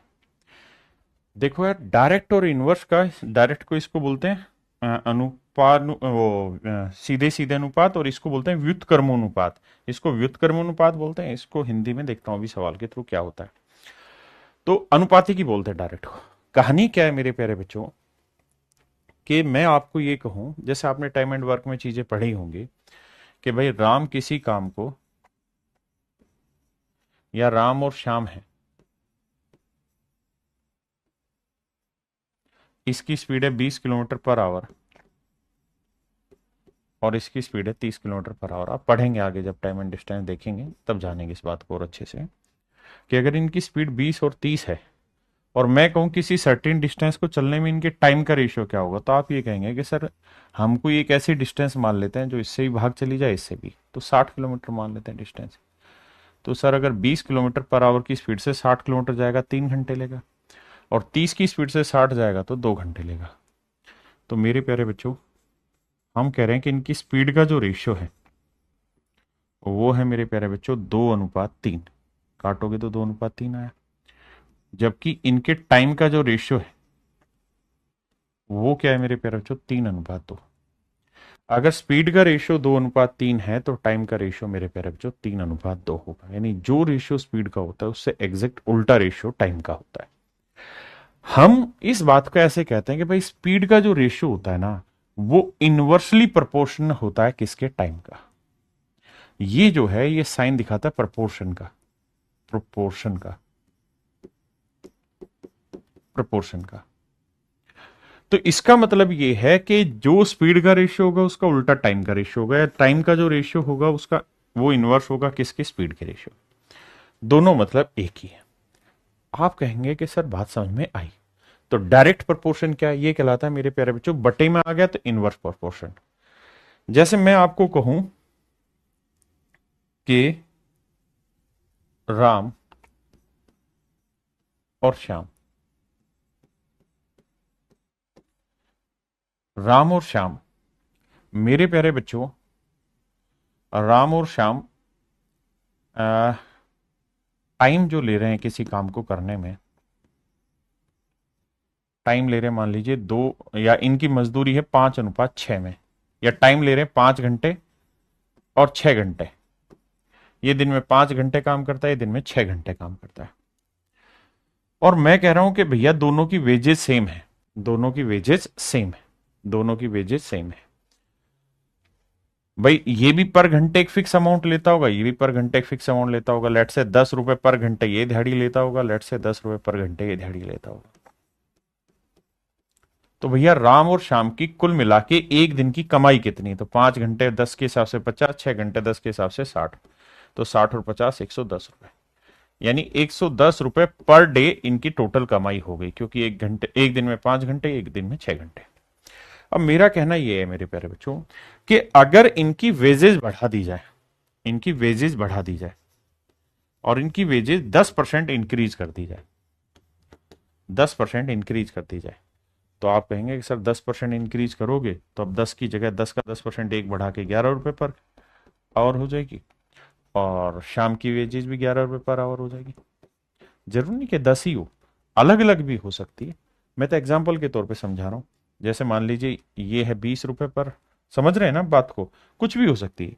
देखो यार, डायरेक्ट और इनवर्स का, डायरेक्ट को इसको बोलते हैं अनुपात, सीधे सीधे अनुपात, और इसको बोलते हैं व्युत्क्रमानुपात। इसको व्युत्क्रमानुपात बोलते हैं, इसको हिंदी में देखता हूं अभी सवाल के थ्रू क्या होता है। तो अनुपाती की बोलते हैं डायरेक्ट को। कहानी क्या है मेरे प्यारे बच्चों, कि मैं आपको ये कहूं, जैसे आपने टाइम एंड वर्क में चीजें पढ़ी होंगी कि भाई राम किसी काम को, या राम और श्याम है, इसकी स्पीड है 20 किलोमीटर पर आवर और इसकी स्पीड है 30 किलोमीटर पर आवर। आप पढ़ेंगे आगे, जब टाइम एंड डिस्टेंस देखेंगे तब जानेंगे इस बात को और अच्छे से, कि अगर इनकी स्पीड 20 और 30 है और मैं कहूं किसी सर्टेन डिस्टेंस को चलने में इनके टाइम का रेशियो क्या होगा, तो आप ये कहेंगे कि सर हम कोई एक ऐसी डिस्टेंस मान लेते हैं जो इससे भी भाग चली जाए, इससे भी, तो 60 किलोमीटर मान लेते हैं डिस्टेंस। तो सर अगर 20 किलोमीटर पर आवर की स्पीड से 60 किलोमीटर जाएगा 3 घंटे लेगा, और 30 की स्पीड से 60 जाएगा तो 2 घंटे लेगा। तो मेरे प्यारे बच्चों, हम कह रहे हैं कि इनकी स्पीड का जो रेशियो है वो है मेरे प्यारे बच्चों 2:3। काटोगे तो 2:3 आया। जबकि इनके टाइम का जो रेशियो है वो क्या है मेरे प्यारे बच्चों, 3:2। अगर स्पीड का रेशियो 2:3 है तो टाइम का रेशियो मेरे प्यारे बच्चों 3:2 होगा। यानी जो रेशियो स्पीड का होता है उससे एग्जैक्ट उल्टा रेशियो टाइम का होता है। हम इस बात को ऐसे कहते हैं कि भाई स्पीड का जो रेशियो होता है ना, वो इनवर्सली प्रोपोर्शनल होता है किसके, टाइम का। ये जो है ये साइन दिखाता है प्रोपोर्शन का, प्रोपोर्शन का, प्रोपोर्शन का। तो इसका मतलब ये है कि जो स्पीड का रेशियो होगा उसका उल्टा टाइम का रेशियो होगा, या टाइम का जो रेशियो होगा उसका वो इनवर्स होगा किसके, स्पीड के रेशियो। दोनों मतलब एक ही है। आप कहेंगे कि सर बात समझ में आई। तो डायरेक्ट प्रोपोर्शन क्या है, ये कहलाता है मेरे प्यारे बच्चों, बटे में आ गया तो इनवर्स प्रोपोर्शन। जैसे मैं आपको कहूं कि राम और श्याम, राम और श्याम, मेरे प्यारे बच्चों, राम और श्याम टाइम जो ले रहे हैं किसी काम को करने में, टाइम ले रहे हैं मान लीजिए 2, या इनकी मजदूरी है 5:6 में, या टाइम ले रहे हैं 5 घंटे और 6 घंटे। ये दिन में 5 घंटे काम करता है, ये दिन में 6 घंटे काम करता है। और मैं कह रहा हूं कि भैया दोनों की वेजेस सेम है, दोनों की वेजेस सेम है, दोनों की वेजेस सेम है। भाई ये भी पर घंटे एक फिक्स अमाउंट लेता होगा, ये भी पर घंटे एक फिक्स अमाउंट लेता होगा। लेट से 10 रुपए पर घंटे ये दिहाड़ी लेता होगा, लेट से 10 रुपए पर घंटे ये दिहाड़ी लेता होगा। तो भैया राम और श्याम की कुल मिला के एक दिन की कमाई कितनी, तो 5 घंटे 10 के हिसाब से 50, 6 घंटे 10 के हिसाब से 60, तो 60 और 50 110 रुपए, यानी 110 रुपए पर डे इनकी टोटल कमाई हो गई, क्योंकि एक घंटे, एक दिन में 5 घंटे, एक दिन में 6 घंटे। अब मेरा कहना यह है मेरे प्यारे बच्चों, कि अगर इनकी वेजेस बढ़ा दी जाए, इनकी वेजेस बढ़ा दी जाए और इनकी वेजेस 10% इंक्रीज कर दी जाए, 10% इंक्रीज कर दी जाए, तो आप कहेंगे कि सर 10% इंक्रीज करोगे तो अब 10 की जगह 10 का 10% एक बढ़ा के 11 रुपए पर आवर हो जाएगी, और शाम की वेजेस भी 11 रुपए पर आवर हो जाएगी। जरूर नहीं कि 10 ही हो, अलग अलग भी हो सकती है। मैं तो एग्जाम्पल के तौर पे समझा रहा हूं। जैसे मान लीजिए ये है 20 रुपए पर, समझ रहे हैं ना बात को, कुछ भी हो सकती है।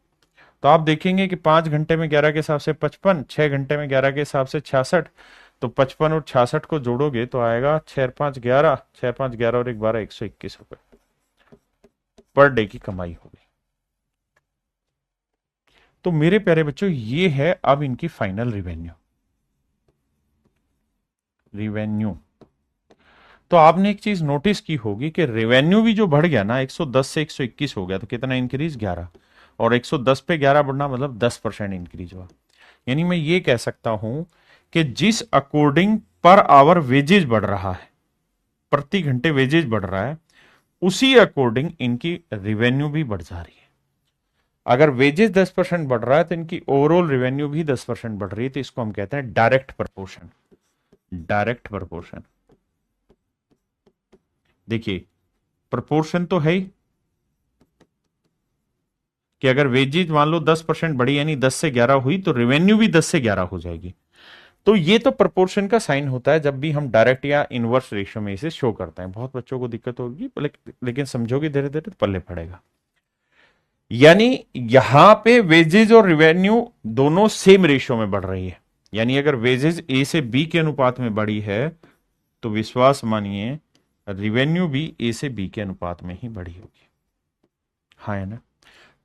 तो आप देखेंगे कि 5 घंटे में 11 के हिसाब से 55, 6 घंटे में 11 के हिसाब से 66, तो 55 और 66 को जोड़ोगे तो आएगा 6×5=11, 6×5=11 और 1×12 121 रुपए पर डे की कमाई होगी। तो मेरे प्यारे बच्चों ये है अब इनकी फाइनल रिवेन्यू, रिवेन्यू। तो आपने एक चीज नोटिस की होगी कि रेवेन्यू भी जो बढ़ गया ना, 110 से 121 हो गया, तो कितना इंक्रीज, 11, और 110 पे 11 बढ़ना मतलब 10% इंक्रीज हुआ। यानी मैं ये कह सकता हूं कि जिस अकॉर्डिंग पर आवर वेजेज बढ़ रहा है, प्रति घंटे वेजेज बढ़ रहा है, उसी अकॉर्डिंग इनकी रेवेन्यू भी बढ़ जा रही है। अगर वेजेस 10% बढ़ रहा है तो इनकी ओवरऑल रेवेन्यू भी 10% बढ़ रही है। तो इसको हम कहते हैं डायरेक्ट प्रपोर्शन, डायरेक्ट प्रपोर्शन। देखिए प्रोपोर्शन तो है ही कि अगर वेजेज मान लो 10% बढ़ी यानी 10 से 11 हुई तो रेवेन्यू भी 10 से 11 हो जाएगी। तो ये तो प्रोपोर्शन का साइन होता है जब भी हम डायरेक्ट या इनवर्स रेशियो में इसे शो करते हैं। बहुत बच्चों को दिक्कत होगी लेकिन समझोगे धीरे धीरे तो पल्ले पड़ेगा। यानी यहां पे वेजेज और रेवेन्यू दोनों सेम रेशियो में बढ़ रही है। यानी अगर वेजेज ए से बी के अनुपात में बढ़ी है तो विश्वास मानिए रेवेन्यू भी ए से बी के अनुपात में ही बढ़ी होगी। हाँ है ना।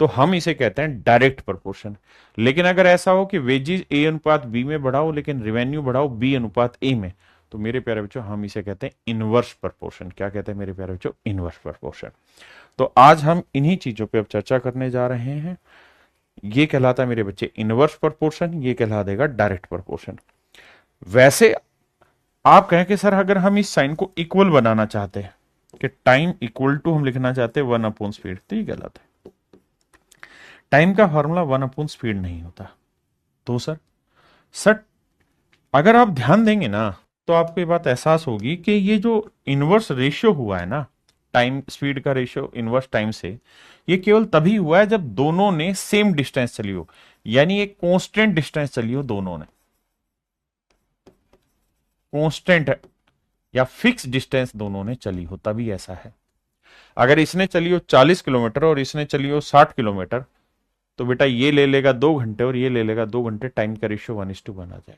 तो हम इसे कहते हैं डायरेक्ट प्रोपोर्शन। लेकिन अगर ऐसा हो कि वेजेज ए अनुपात बी में बढ़ाओ लेकिन रेवेन्यू बढ़ाओ बी अनुपात ए में, तो मेरे प्यारे बच्चों हम इसे कहते हैं इनवर्स प्रोपोर्शन। क्या कहते हैं मेरे प्यारे बच्चों? Inverse proportion. तो आज हम इन्हीं चीजों पे अब चर्चा करने जा रहे हैं। ये कहलाता है मेरे बच्चे इनवर्स प्रोपोर्शन, ये कहला देगा डायरेक्ट प्रोपोर्शन। वैसे आप कहें कि सर अगर हम इस साइन को इक्वल बनाना चाहते हैं कि टाइम इक्वल टू हम लिखना चाहते हैं 1/स्पीड, तो ये कहलाता है। टाइम का फॉर्मूला 1/स्पीड नहीं होता। तो सर अगर आप ध्यान देंगे ना तो आपको ये बात एहसास होगी कि ये जो इनवर्स रेशियो हुआ है ना, टाइम स्पीड का रेशियो इनवर्स टाइम से, ये केवल तभी हुआ है जब दोनों ने सेम डिस्टेंस चली हो, यानी एक कांस्टेंट डिस्टेंस चली हो दोनों ने। कांस्टेंट या फिक्स डिस्टेंस दोनों ने चली हो तभी ऐसा है। अगर इसने चली हो 40 किलोमीटर और इसने चली हो 60 किलोमीटर, तो बेटा ये ले लेगा 2 घंटे और ये ले लेगा 2 घंटे, टाइम का रेशियो 1:1 आ जाएगा।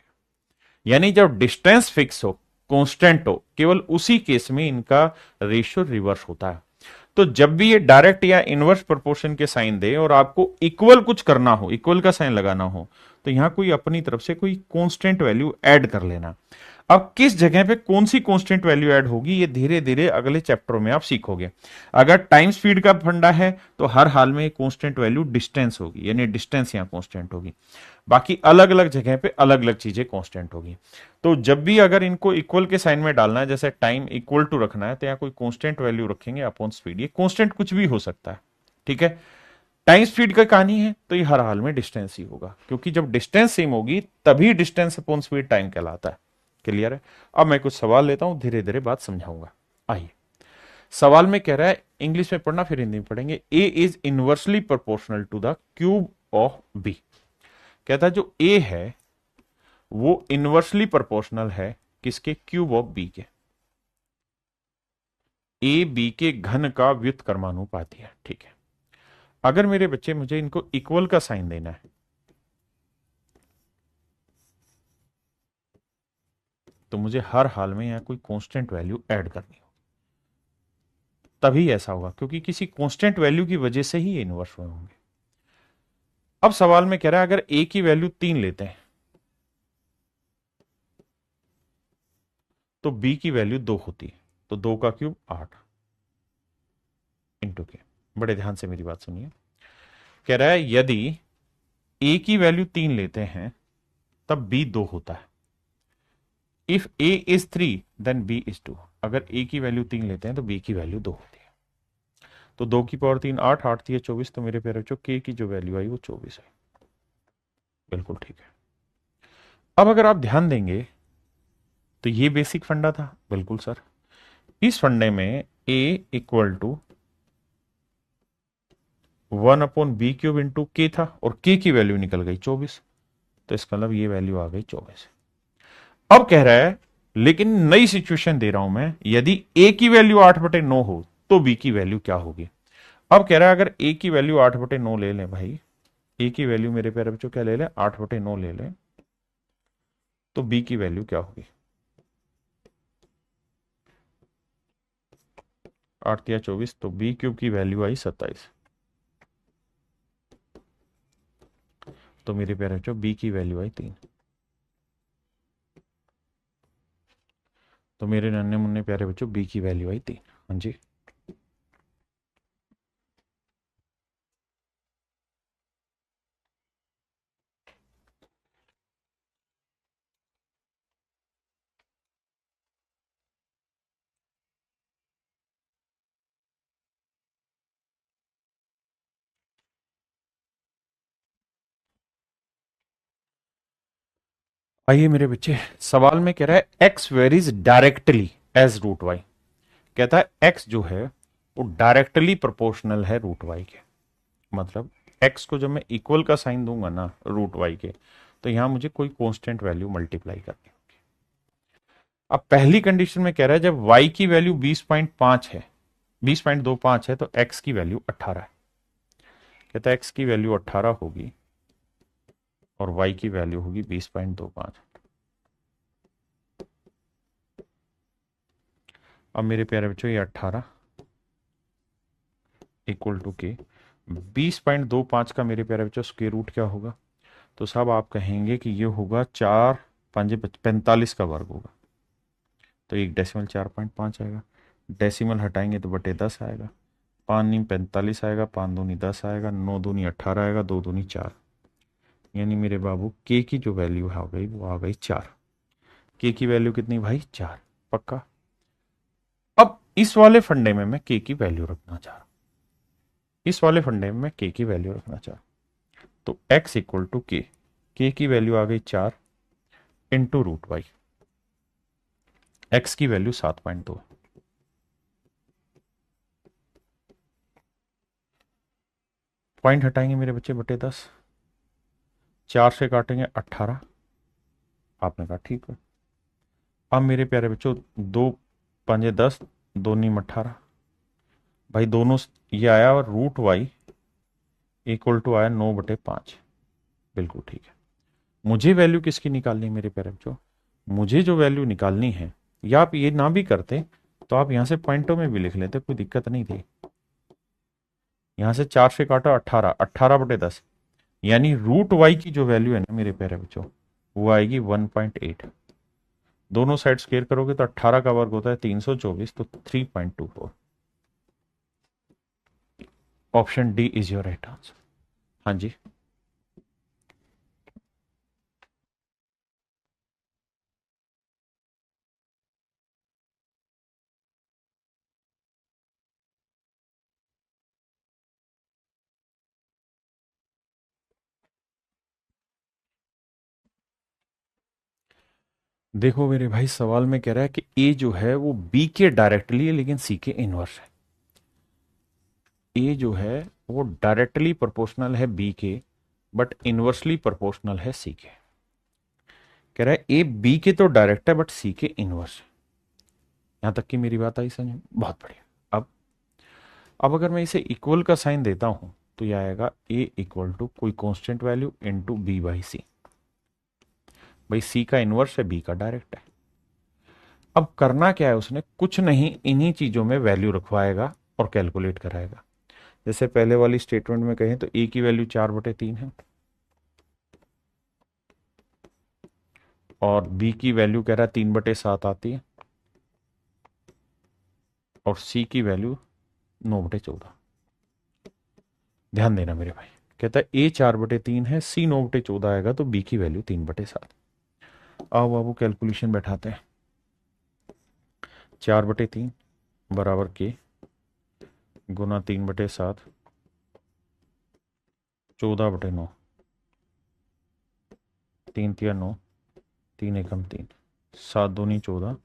यानी जब डिस्टेंस फिक्स हो, कांस्टेंट हो, केवल उसी केस में इनका रेशियो रिवर्स होता है। तो जब भी ये डायरेक्ट या इनवर्स प्रोपोर्शन के साइन दे और आपको इक्वल कुछ करना हो, इक्वल का साइन लगाना हो, तो यहां कोई अपनी तरफ से कोई कांस्टेंट वैल्यू ऐड कर लेना। अब किस जगह पे कौन सी कांस्टेंट वैल्यू ऐड होगी ये धीरे धीरे अगले चैप्टरों में आप सीखोगे। अगर टाइम स्पीड का फंडा है तो हर हाल में कांस्टेंट वैल्यू डिस्टेंस होगी, यानी डिस्टेंस यहां कांस्टेंट होगी। बाकी अलग अलग जगह पे अलग अलग चीजें कांस्टेंट होगी। तो जब भी अगर इनको इक्वल के साइन में डालना है, जैसे टाइम इक्वल टू रखना है, तो यहाँ कोई कांस्टेंट वैल्यू रखेंगे अपॉन स्पीड। ये कांस्टेंट कुछ भी हो सकता है, ठीक है। टाइम स्पीड का कहानी है तो ये हर हाल में डिस्टेंस ही होगा, क्योंकि जब डिस्टेंस सेम होगी तभी डिस्टेंस अपॉन स्पीड टाइम कहलाता है। क्लियर है? अब मैं कुछ सवाल लेता हूं, धीरे धीरे बात समझाऊंगा। आइए, सवाल में कह रहा है, इंग्लिश में पढ़ना फिर हिंदी में पढ़ेंगे। A is inversely proportional to the cube of B. कहता है जो ए है वो इनवर्सली प्रोपोर्शनल है किसके? क्यूब ऑफ बी के। ए बी के घन का व्युत्क्रमानुपाती है, ठीक है। अगर मेरे बच्चे मुझे इनको इक्वल का साइन देना है तो मुझे हर हाल में यहां कोई कांस्टेंट वैल्यू ऐड करनी हो, तभी ऐसा होगा, क्योंकि किसी कांस्टेंट वैल्यू की वजह से ही ये इनवर्स हुए होंगे। अब सवाल में कह रहा है अगर ए की वैल्यू 3 लेते हैं तो बी की वैल्यू 2 होती है, तो 2 का क्यूब 8 इंटू के। बड़े ध्यान से मेरी बात सुनिए। कह रहा है यदि ए की वैल्यू 3 लेते हैं तब बी 2 होता है। If a is 3 then b is 2। अगर ए की वैल्यू 3 लेते हैं तो बी की वैल्यू 2 होती है। तो 2 की पावर 3 8, 8 थी 24, तो मेरे प्यारे बच्चों के की जो वैल्यू आई वो 24 है। बिल्कुल ठीक है। अब अगर आप ध्यान देंगे तो ये बेसिक फंडा था, बिल्कुल सर। इस फंडे में ए इक्वल टू 1/b³ इंटू के था और के की वैल्यू निकल गई 24, तो इसका मतलब ये वैल्यू आ गई 24। अब कह रहा है लेकिन नई सिचुएशन दे रहा हूं मैं, यदि ए की वैल्यू 8/9 हो तो बी की वैल्यू क्या होगी। अब कह रहा है अगर ए की वैल्यू 8/9 ले लें भाई, ए की वैल्यू मेरे प्यारे बच्चों क्या ले लें? 8/9 ले लें, तो बी की वैल्यू क्या होगी? 8 या 24, तो b³ की वैल्यू आई 27। तो मेरे प्यारे बच्चों बी की वैल्यू आई 3। तो मेरे नन्हे मुन्ने प्यारे बच्चों बी की वैल्यू आई 3। हाँ जी। आइए मेरे बच्चे, सवाल में कह रहा है x varies directly as root y. कहता है x जो है वो डायरेक्टली प्रोपोर्शनल है रूट वाई के। मतलब x को जब मैं इक्वल का साइन दूंगा ना रूट वाई के, तो यहां मुझे कोई कांस्टेंट वैल्यू मल्टीप्लाई करनी होगी। अब पहली कंडीशन में कह रहा है जब y की वैल्यू 20.5 है, 20.25 है, तो x की वैल्यू 18 है। कहता है x की वैल्यू 18 होगी और y की वैल्यू होगी 20.25। अब मेरे प्यारे बच्चों ये 18 इक्वल टू के 20.25 का मेरे प्यारे बच्चों स्क्वायर रूट क्या होगा? तो साहब आप कहेंगे कि ये होगा 4×5=45 का वर्ग होगा। तो एक डेसिमल 4.5 आएगा, डेसिमल हटाएंगे तो बटे 10 आएगा, 5×9=45 आएगा, 5×2=10 आएगा, 9×2=18 आएगा, 2×2=4। यानी मेरे बाबू के की जो वैल्यू आ गई वो आ गई 4। के की वैल्यू कितनी भाई? 4। पक्का? अब इस वाले फंडे में मैं के की वैल्यू रखना चाह रहा हूं, इस वाले फंडे में मैं के की वैल्यू रखना चाह रहा हूं। तो x इक्वल टू के की वैल्यू आ गई 4 इंटू रूट वाई। एक्स की वैल्यू 7.2 है। पॉइंट हटाएंगे मेरे बच्चे बटे 10, 4 से काटेंगे 18। आपने कहा ठीक है। अब मेरे प्यारे बच्चों 2×5=10, 2×9=18। भाई दोनों ये आया और रूट वाई इक्वल टू आया 9/5। बिल्कुल ठीक है। मुझे वैल्यू किसकी निकालनी है मेरे प्यारे बच्चों? मुझे जो वैल्यू निकालनी है, या आप ये ना भी करते तो आप यहां से पॉइंटों में भी लिख लेते, कोई दिक्कत नहीं थी। यहां से 4 से काटा 18, 18/10, यानी रूट वाई की जो वैल्यू है ना मेरे प्यारे बच्चों वो आएगी 1.8। दोनों साइड स्क्वायर करोगे तो 18 का वर्ग होता है 324, तो 3.24। Option D is your right answer. हाँ जी। देखो मेरे भाई सवाल में कह रहा है कि ए जो है वो बी के डायरेक्टली है लेकिन सी के इनवर्स है। ए जो है वो डायरेक्टली प्रोपोर्शनल है बी के, बट इनवर्सली प्रोपोर्शनल है सी के। कह रहा है ए बी के तो डायरेक्ट है बट सी के इनवर्स है। यहां तक की मेरी बात आई समझ में? बहुत बढ़िया। अब अगर मैं इसे इक्वल का साइन देता हूं तो यह आएगा ए इक्वल टू कोई constant value into B by C. भाई सी का इनवर्स है, बी का डायरेक्ट है। अब करना क्या है उसने? कुछ नहीं, इन्हीं चीजों में वैल्यू रखवाएगा और कैलकुलेट कराएगा। जैसे पहले वाली स्टेटमेंट में कहें तो ए की वैल्यू 4/3 है और बी की वैल्यू कह रहा है 3/7 आती है और सी की वैल्यू 9/14। ध्यान देना मेरे भाई, कहता है ए 4/3 है, सी 9/14 आएगा तो बी की वैल्यू 3/7। आओ बाबू कैलकुलेशन बैठाते हैं। 4/3 बराबर के गुना 3/7, 14/9, 3×3=9, 3×1=3, 7×2=14,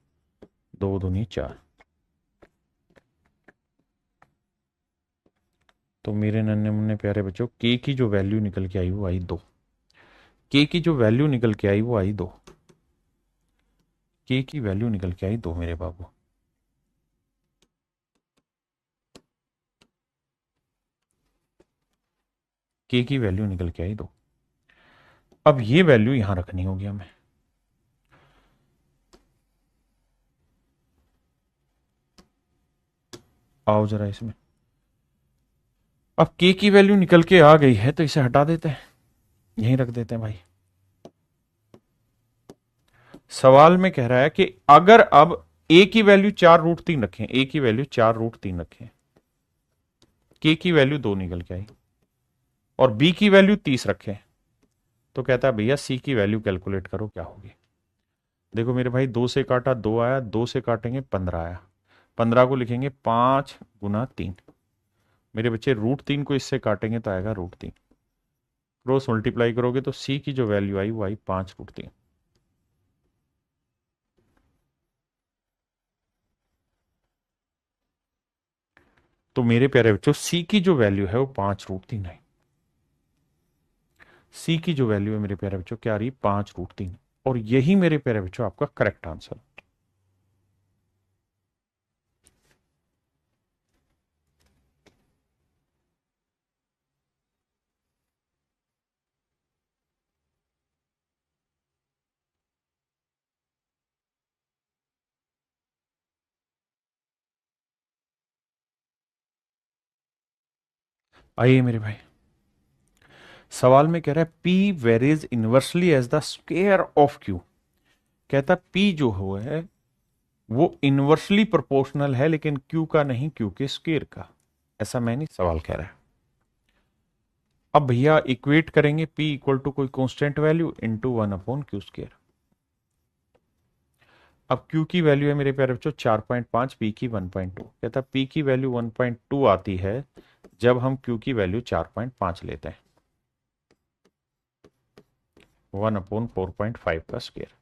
2×2=4। तो मेरे नन्हे मुन्ने प्यारे बच्चों के की जो वैल्यू निकल के आई वो आई 2। के की जो वैल्यू निकल के आई वो आई 2। के की वैल्यू निकल के आई 2 मेरे बाबू। के की वैल्यू निकल के आई 2। अब ये वैल्यू यहां रखनी होगी हमें। आओ जरा इसमें। अब के की वैल्यू निकल के आ गई है तो इसे हटा देते हैं, यहीं रख देते हैं भाई। सवाल में कह रहा है कि अगर अब ए की वैल्यू 4√3 रखें, ए की वैल्यू 4√3 रखें, के की वैल्यू 2 निकल के आई और बी की वैल्यू 30 रखें, तो कहता है भैया सी की वैल्यू कैलकुलेट करो क्या होगी। देखो मेरे भाई 2 से काटा 2 आया, 2 से काटेंगे 15 आया, 15 को लिखेंगे 5×3। मेरे बच्चे √3 को इससे काटेंगे तो आएगा √3। क्रॉस मल्टीप्लाई करोगे तो सी की जो वैल्यू आई वो आई 5√3। तो मेरे प्यारे बच्चों सी की जो वैल्यू है वो 5√3 है। सी की जो वैल्यू है मेरे प्यारे बच्चों क्या आ रही है, 5√3। और यही मेरे प्यारे बच्चों आपका करेक्ट आंसर। आइए मेरे भाई, सवाल में कह रहा है p varies inversely as the square of q. कहता है पी जो हो है वो इनवर्सली प्रोपोर्शनल है लेकिन क्यू का नहीं, क्यू के स्क्वायर का। ऐसा मैं नहीं, सवाल कह रहा है। अब भैया इक्वेट करेंगे p इक्वल टू कोई कांस्टेंट वैल्यू इंटू 1/क्यू स्क्वायर। अब q की वैल्यू है मेरे प्यारे बच्चों 4.5, p की 1.2। कहता है p की वैल्यू 1.2 आती है जब हम q की वैल्यू 4.5 लेते हैं, 1/4.5 का स्क्वायर।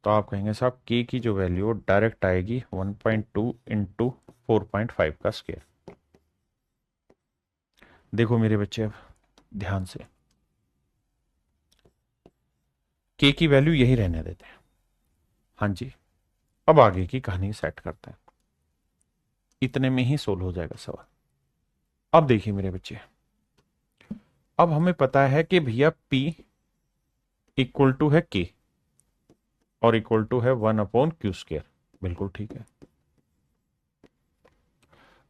तो आप कहेंगे साहब k की जो वैल्यू डायरेक्ट आएगी 1.2 इंटू 4.5 का स्क्वायर। देखो मेरे बच्चे अब ध्यान से, k की वैल्यू यही रहने देते हैं। हाँ जी, अब आगे की कहानी सेट करते हैं, इतने में ही सोल्व हो जाएगा सवाल। अब देखिए मेरे बच्चे, अब हमें पता है कि भैया p इक्वल टू है k और इक्वल टू है 1/क्यू स्क्वायर। बिल्कुल ठीक है।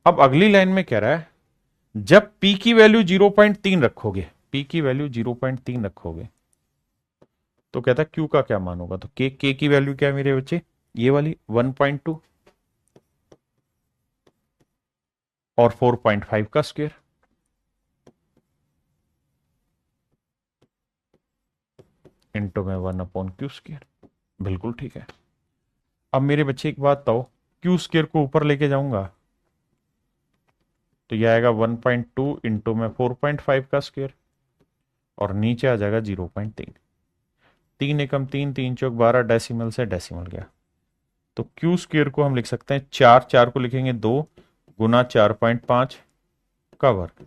अब अगली लाइन में कह रहा है जब p की वैल्यू 0.3 रखोगे, p की वैल्यू 0.3 रखोगे तो कहता है q का क्या मान होगा। तो k की वैल्यू क्या है मेरे बच्चे, ये वाली 1.2 और 4.5 का स्क्वायर इंटू में 1/क्यू स्क्वायर। बिल्कुल ठीक है। अब मेरे बच्चे एक बात बताओ, क्यू स्क्वायर को ऊपर लेके जाऊंगा तो यह आएगा 1.2 इंटू में 4.5 का स्क्वायर और नीचे आ जाएगा 0.3। 3 एकम 3, 3 चौक 12, डेसिमल से डेसिमल गया। तो क्यू स्क्वायर को हम लिख सकते हैं 4, 4 को लिखेंगे 2 गुना 4.5 का वर्ग।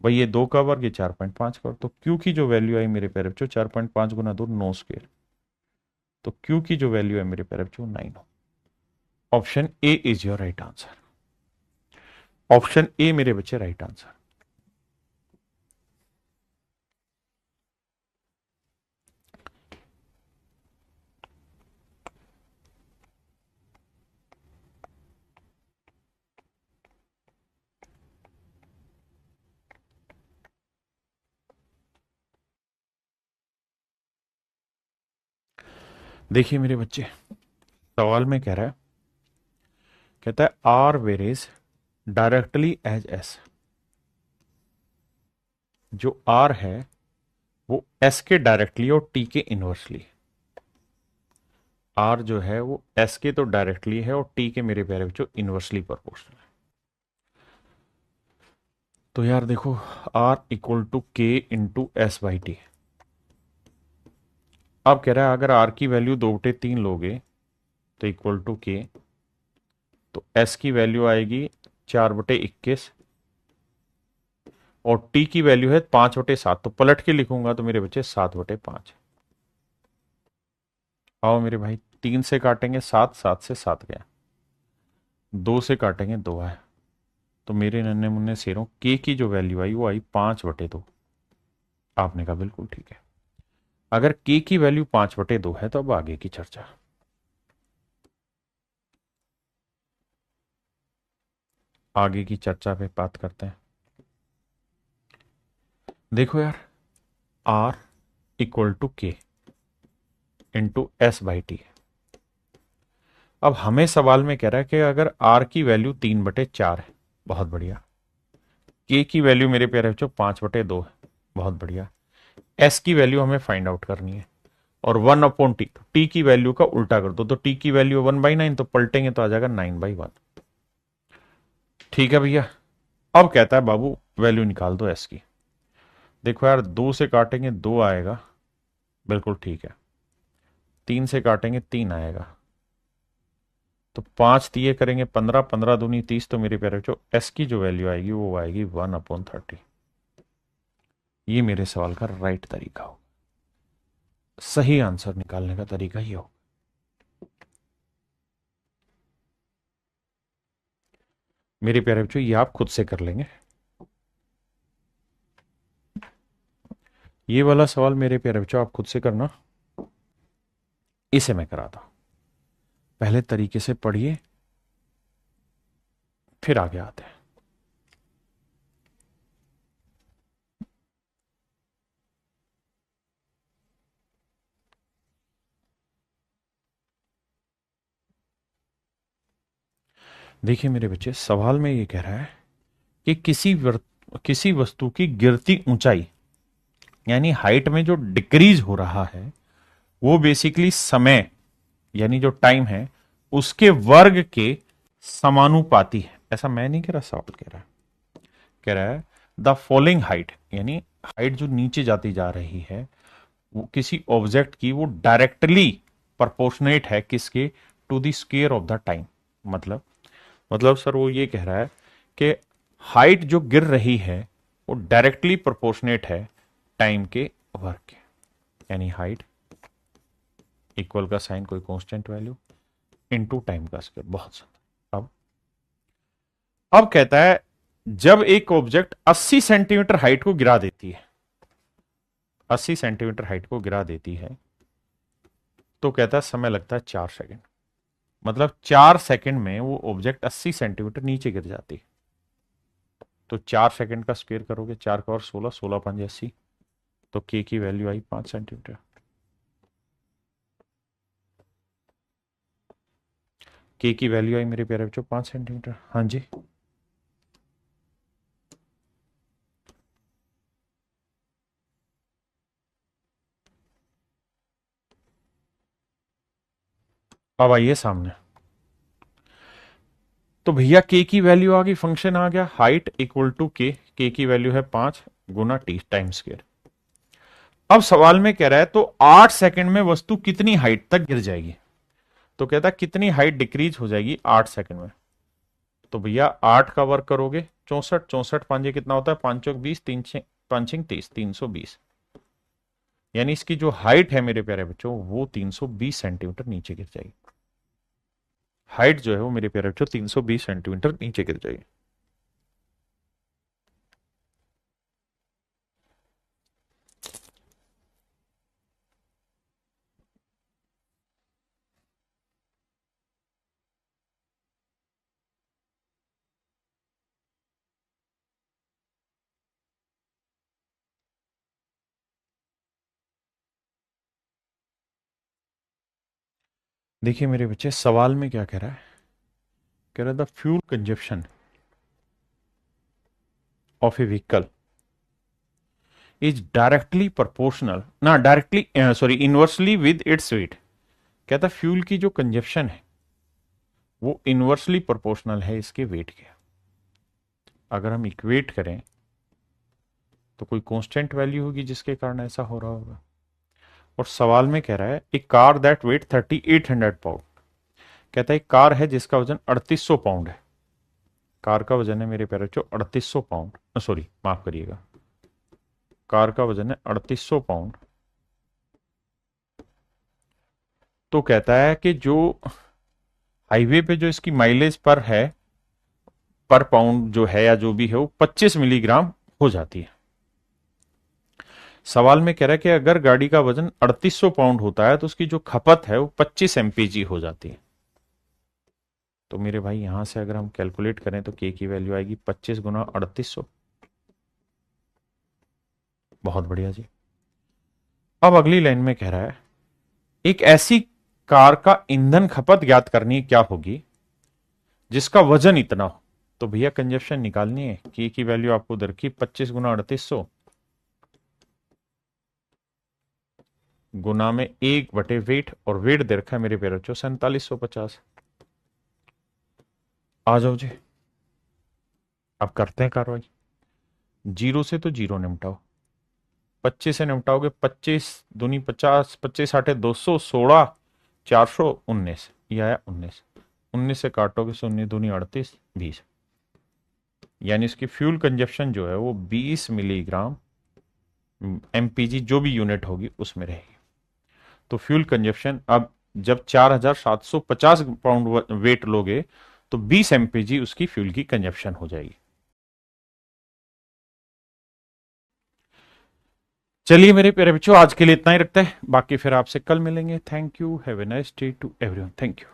भाई ये 2 का वर्ग, ये 4.5 का वर्ग। तो क्यू की जो वैल्यू आई मेरे प्यारे बच्चों 4.5 गुना 2 9 स्क्वायर। तो क्यू की जो वैल्यू है मेरे प्यारे बच्चों 9। Option A is your right answer. Option ए मेरे बच्चे राइट आंसर। देखिए मेरे बच्चे, सवाल में कह रहा है, कहता है r varies directly as s. जो आर है वो एस के डायरेक्टली और टी के इनवर्सली। आर जो है वो एस के तो डायरेक्टली है और टी के मेरे प्यारे बच्चों इनवर्सली प्रोपोर्शनल है। तो यार देखो, आर इक्वल टू के इंटू एस बाई टी। अब कह रहा है अगर आर की वैल्यू 2/3 लोगे तो इक्वल टू के, तो एस की वैल्यू आएगी 4/21 और टी की वैल्यू है 5/7। तो पलट के लिखूंगा तो मेरे बच्चे 7/5। आओ मेरे भाई, 3 से काटेंगे 7, 7 से 7 गया, 2 से काटेंगे 2 आया। तो मेरे नन्हे मुन्ने शेरों के की जो वैल्यू आई वो आई 5/2। आपने कहा बिल्कुल ठीक है। अगर के की वैल्यू 5/2 है तो अब आगे की चर्चा, आगे की चर्चा पे बात करते हैं। देखो यार, आर इक्वल टू के इंटू एस बाई टी। अब हमें सवाल में कह रहा है कि अगर आर की वैल्यू 3/4 है, बहुत बढ़िया। के की वैल्यू मेरे प्यारे बच्चों 5/2 है, बहुत बढ़िया। एस की वैल्यू हमें फाइंड आउट करनी है और 1/टी, टी की वैल्यू का उल्टा कर दो। तो टी की वैल्यू 1/9, तो पलटेंगे तो आ जाएगा 9/1। ठीक है भैया। अब कहता है बाबू वैल्यू निकाल दो एस की। देखो यार, 2 से काटेंगे 2 आएगा, बिल्कुल ठीक है। 3 से काटेंगे 3 आएगा, तो 5 दिए करेंगे 15, 15 दूनी 30, तो मेरे प्यारे बच्चों एस की जो वैल्यू आएगी वो आएगी 1/30। ये मेरे सवाल का राइट तरीका हो, सही आंसर निकालने का तरीका ही हो। मेरे प्यारे बच्चों ये आप खुद से कर लेंगे। ये वाला सवाल मेरे प्यारे बच्चों आप खुद से करना, इसे मैं कराता हूं। पहले तरीके से पढ़िए, फिर आगे आते हैं। देखिए मेरे बच्चे, सवाल में ये कह रहा है कि किसी वस्तु की गिरती ऊंचाई यानी हाइट में जो डिक्रीज हो रहा है वो बेसिकली समय यानी जो टाइम है उसके वर्ग के समानुपाती है। ऐसा मैं नहीं कह रहा, सवाल कह रहा है द फॉलोइंग हाइट, यानी हाइट जो नीचे जाती जा रही है वो किसी ऑब्जेक्ट की वो डायरेक्टली प्रोपोर्शनेट है किसके, to the square of the time. मतलब सर वो ये कह रहा है कि हाइट जो गिर रही है वो डायरेक्टली प्रोपोर्शनेट है टाइम के वर्ग के, यानी हाइट इक्वल का साइन कोई कांस्टेंट वैल्यू इनटू टाइम का स्क्वायर। बहुत सुंदर। अब कहता है जब एक ऑब्जेक्ट 80 सेंटीमीटर हाइट को गिरा देती है, 80 सेंटीमीटर हाइट को गिरा देती है, तो कहता है समय लगता है 4 सेकंड। मतलब 4 सेकंड में वो ऑब्जेक्ट 80 सेंटीमीटर नीचे गिर जाती है। तो 4 सेकंड का स्क्वायर करोगे, 4 का और 16, 16 5 80, तो के की वैल्यू आई 5 सेंटीमीटर। के की वैल्यू आई मेरे प्यारे बच्चों 5 सेंटीमीटर। हाँ जी, अब आइए सामने। तो भैया के की वैल्यू आ गई, फंक्शन आ गया हाइट इक्वल टू के की वैल्यू है 5 गुना टी टाइम स्क्वायर। अब सवाल में कह रहा है तो 8 सेकंड में वस्तु कितनी हाइट तक गिर जाएगी। तो कहता है कितनी हाइट डिक्रीज हो जाएगी 8 सेकंड में। तो भैया 8 का वर्क करोगे 64, 64 पांजे कितना होता है, 5 चौक 20, 3 5 30, 320। यानी इसकी जो हाइट है मेरे प्यारे बच्चों वो 320 सेंटीमीटर नीचे गिर जाएगी। हाइट जो है वो मेरे प्यारे बच्चों 320 सेंटीमीटर नीचे गिर जाएगी। देखिए मेरे बच्चे, सवाल में क्या कह रहा है, कह रहा है the fuel consumption of a vehicle is directly proportional ना directly sorry inversely with its weight. कहता फ्यूल की जो कंजप्शन है वो इनवर्सली प्रोपोर्शनल है इसके वेट के। अगर हम इक्वेट करें तो कोई कांस्टेंट वैल्यू होगी जिसके कारण ऐसा हो रहा होगा। और सवाल में कह रहा है एक कार दैट वेट 3800 पाउंड। कहता है एक कार है जिसका वजन 3800 पाउंड है। कार का वजन है मेरे प्यारे बच्चों 3800 पाउंड, सॉरी माफ करिएगा, कार का वजन है 3800 पाउंड। तो कहता है कि जो हाईवे पे जो इसकी माइलेज पर है, पर पाउंड जो है या जो भी है वो 25 मिलीग्राम हो जाती है। सवाल में कह रहा है कि अगर गाड़ी का वजन 3800 पाउंड होता है तो उसकी जो खपत है वो 25 एमपीजी हो जाती है। तो मेरे भाई यहां से अगर हम कैलकुलेट करें तो के की वैल्यू आएगी 25 गुना 3800। बहुत बढ़िया जी। अब अगली लाइन में कह रहा है एक ऐसी कार का ईंधन खपत ज्ञात करनी क्या होगी जिसका वजन इतना हो। तो भैया कंजप्शन निकालनी है, के की वैल्यू आपको दर की 25 गुना 3800 गुना में 1/वेट, और वेट दे रखा है मेरे प्यारे बच्चों 4750। आ जाओ जी, अब करते हैं कार्रवाई। जीरो से तो जीरो निपटाओ, 25 से निपटाओगे 25 दूनी 50, 25 8 200, 16 419, ये आया 19। 19 से काटोगे 19 दूनी 38, 20, यानी इसकी फ्यूल कंजप्शन जो है वो 20 मिलीग्राम एमपीजी जो भी यूनिट होगी उसमें रहेगी। तो फ्यूल कंजप्शन अब जब 4750 पाउंड वेट लोगे तो 20 एमपीजी उसकी फ्यूल की कंजप्शन हो जाएगी। चलिए मेरे प्यारे बच्चों, आज के लिए इतना ही रखते हैं, बाकी फिर आपसे कल मिलेंगे। Thank you, have a nice day to everyone, thank you.